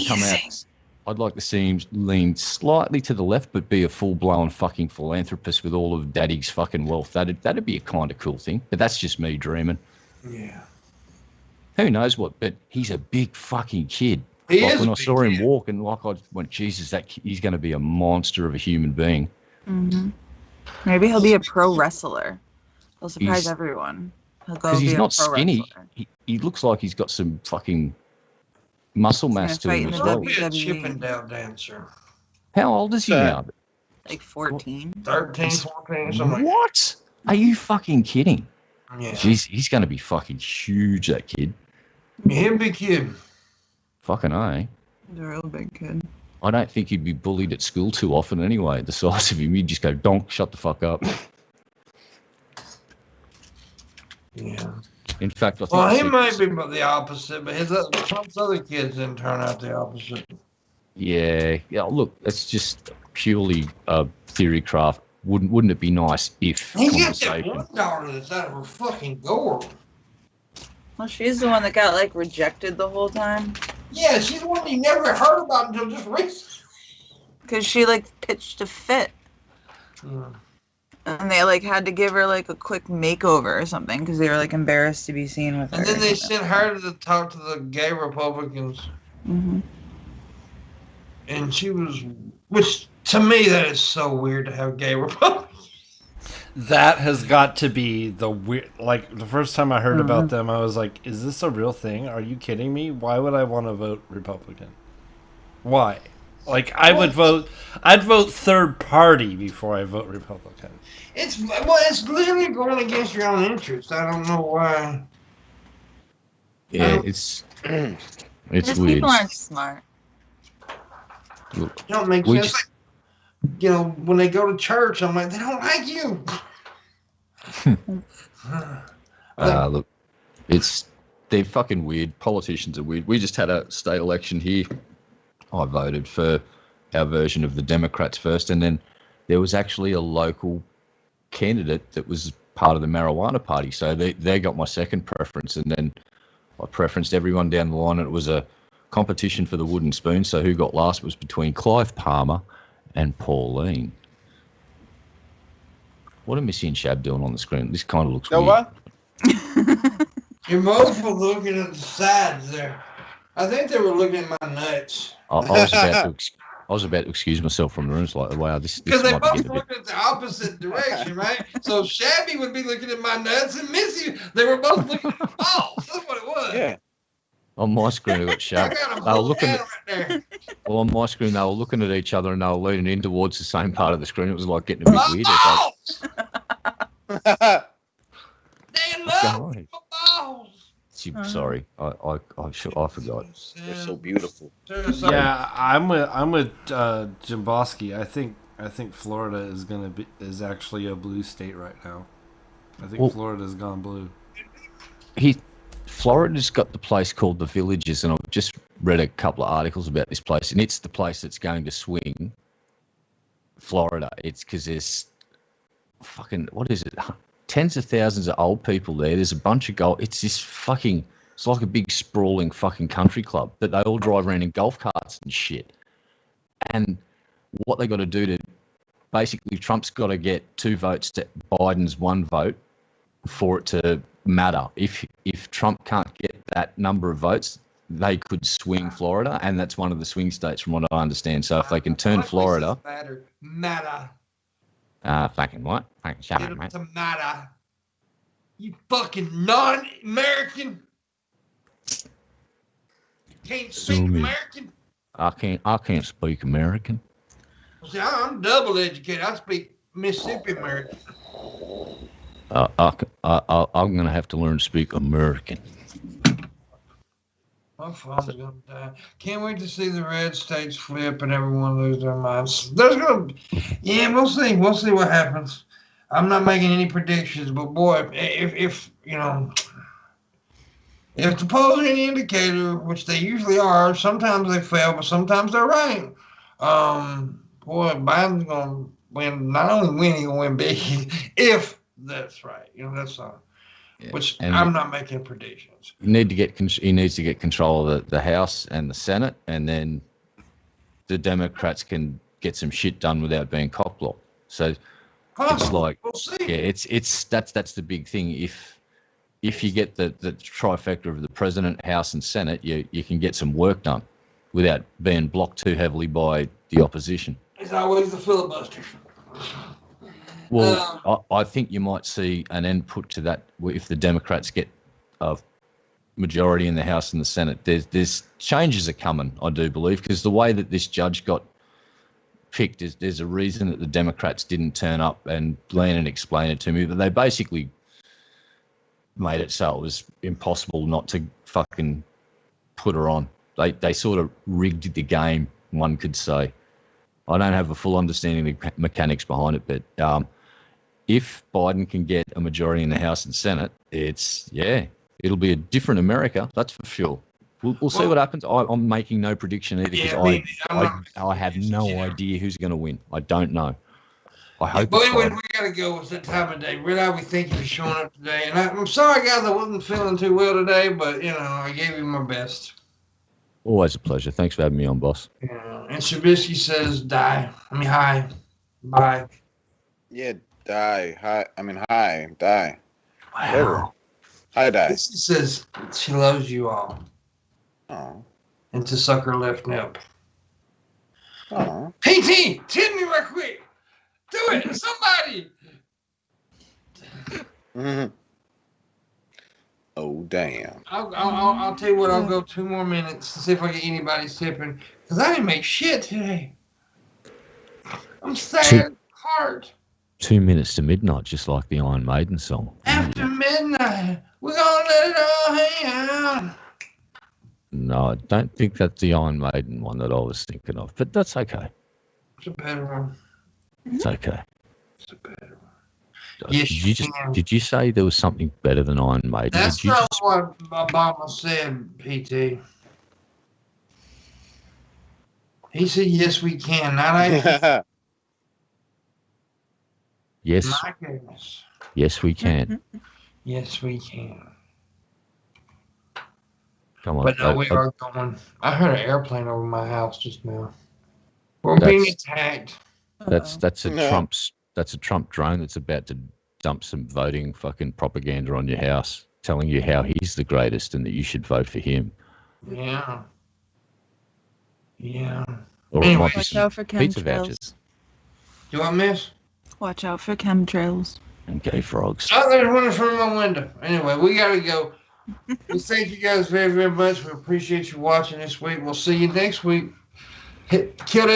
come out. I'd like to see him lean slightly to the left, but be a full-blown fucking philanthropist with all of daddy's fucking wealth. That'd be a kind of cool thing. But that's just me dreaming. Yeah. Who knows what? But he's a big fucking kid. He like is when a I big saw him kid. walk, and like I went, Jesus, he's going to be a monster of a human being. Mm-hmm. Maybe he'll be a pro wrestler. He'll surprise everyone. He'll go Because he's be not a pro skinny. wrestler. He looks like he's got some fucking muscle mass to gonna him fight as in well. the He'll be a WWE. Chippendale dancer. How old is he now? Like 14. 13, 14, something like What? Are you fucking kidding? that. Yeah. Jeez, he's going to be fucking huge, that kid. Him big kid. Fucking A. He's a real big kid. I don't think he'd be bullied at school too often anyway. The size of him, he'd just go, donk, shut the fuck up. Yeah. In fact, I think... Well, he might be the opposite, but Trump's other kids didn't turn out the opposite. Yeah, look, it's just purely theory craft. Wouldn't it be nice if He got that conversation... one daughter that's out of her fucking gourd. Well, she's the one that got like rejected the whole time. Yeah, she's the one you never heard about until just recently. Because she like pitched a fit. Yeah. And they like had to give her like a quick makeover or something because they were like embarrassed to be seen with her. And then they sent her to talk to the gay Republicans. Mm-hmm. And she was, which to me, that is so weird to have gay Republicans. That has got to be the weird. Like the first time I heard about them, I was like, "Is this a real thing? Are you kidding me? Why would I want to vote Republican? Why? Like I'd vote third party before I vote Republican. It's literally going against your own interests. I don't know why. Yeah, it's Because weird. people aren't smart. Look, It don't make We sense. just- Like, when they go to church, I'm like, they don't like you. look, they're fucking weird. Politicians are weird. We just had a state election here. I voted for our version of the Democrats first, and then there was actually a local candidate that was part of the marijuana party. So they got my second preference, and then I preferenced everyone down the line. And it was a competition for the wooden spoon. So who got last was between Clive Palmer and Pauline. What are Missy and Shab doing on the screen? This kind of looks weird. What? You're both were looking at the sides there. I think they were looking at my nuts. I was about to excuse myself from the room. It's like, wow, this Because they might be both getting a bit... looked at the opposite direction, right? So Shabby would be looking at my nuts, and Missy, they were both looking at the balls. That's what it was. Yeah. On my screen, I got I Shab. got them They were hooked looking down at, right there. well, on my screen, they were looking at each other and they were leaning in towards the same part of the screen. It was like getting a bit My weird. It's like, balls! They what's love going on? my balls. Sorry, I forgot. They're so beautiful. Yeah, I'm with Jimboski. I think Florida is actually a blue state right now. I think Well- Florida's gone blue. Florida's got the place called the Villages, and I've just read a couple of articles about this place, and it's the place that's going to swing Florida. It's because there's fucking, what is it, tens of thousands of old people there. There's a bunch of golf. It's this fucking, it's like a big sprawling fucking country club that they all drive around in golf carts and shit. And what they got to do to, basically Trump's got to get 2 votes to Biden's 1 vote for it to matter. If Trump can't get that number of votes, they could swing Florida, and that's one of the swing states from what I understand. So if they can turn Florida... Matter. Fucking what? Fucking shut up, mate. It's a matter. You fucking non-American. Can't speak American. I can't speak American. See, I'm double educated. I speak Mississippi American. I'm gonna have to learn to speak American. My phone's gonna die. Can't wait to see the red states flip and everyone lose their minds. Yeah, we'll see. We'll see what happens. I'm not making any predictions, but boy, if you know, if the polls are any indicator, which they usually are, sometimes they fail, but sometimes they're right. Boy, Biden's gonna win. Not only win, he's gonna win big. If that's right, you know, that's all. Yeah. Which I'm not making predictions. He needs to get control of the House and the Senate, and then the Democrats can get some shit done without being cockblocked. So it's like, we'll see. Yeah, that's the big thing. If you get the trifecta of the president, House, and Senate, you can get some work done without being blocked too heavily by the opposition. It's always the filibuster. Well, I think you might see an end put to that if the Democrats get a majority in the House and the Senate. There's changes are coming, I do believe, because the way that this judge got picked is there's a reason that the Democrats didn't turn up and lean and explain it to me, but they basically made it so it was impossible not to fucking put her on. They sort of rigged the game, one could say. I don't have a full understanding of the mechanics behind it, but if Biden can get a majority in the House and Senate, it'll be a different America, that's for sure. We'll see what happens. I'm making no prediction either because I have no idea who's going to win. I don't know. I hope. But anyway, we got to go. It's that time of day. Really, we thank you for showing up today. And I'm sorry, guys, I wasn't feeling too well today, but you know, I gave you my best. Always a pleasure. Thanks for having me on, boss. Yeah. And Shabisky says, "Die." I mean, hi. Bye. Yeah, die. Hi. I mean, hi. Die. Wow. Whatever. Hi, die. She says she loves you all. Oh. And to suck her left nip. Oh. PT, tell me right quick. Do it, somebody. Mm-hmm. Oh, damn. I'll tell you what, I'll go 2 more minutes to see if I get anybody's tipping. Because I didn't make shit today. I'm sad, heart. 2 minutes to midnight, just like the Iron Maiden song. After midnight, we're gonna let it all hang out. No, I don't think that's the Iron Maiden one that I was thinking of, but that's okay. It's a better one. It's okay. It's a better one. Yes, did you say there was something better than Iron Maiden? That's not what Obama said, PT. He said, yes, we can. Not I. Yes. My goodness. Yes, we can. Yes, we can. Come on. But no, we are going. I heard an airplane over my house just now. We're being attacked. That's a Trump drone that's about to dump some voting fucking propaganda on your house, telling you how he's the greatest and that you should vote for him. Yeah. Yeah. Or anyway, it might be watch some out for pizza chemtrails. vouchers. Do I miss? Watch out for chemtrails. And gay frogs. Oh, there's one in front of my window. Anyway, we got to go. We thank you guys very, very much. We appreciate you watching this week. We'll see you next week. Kill that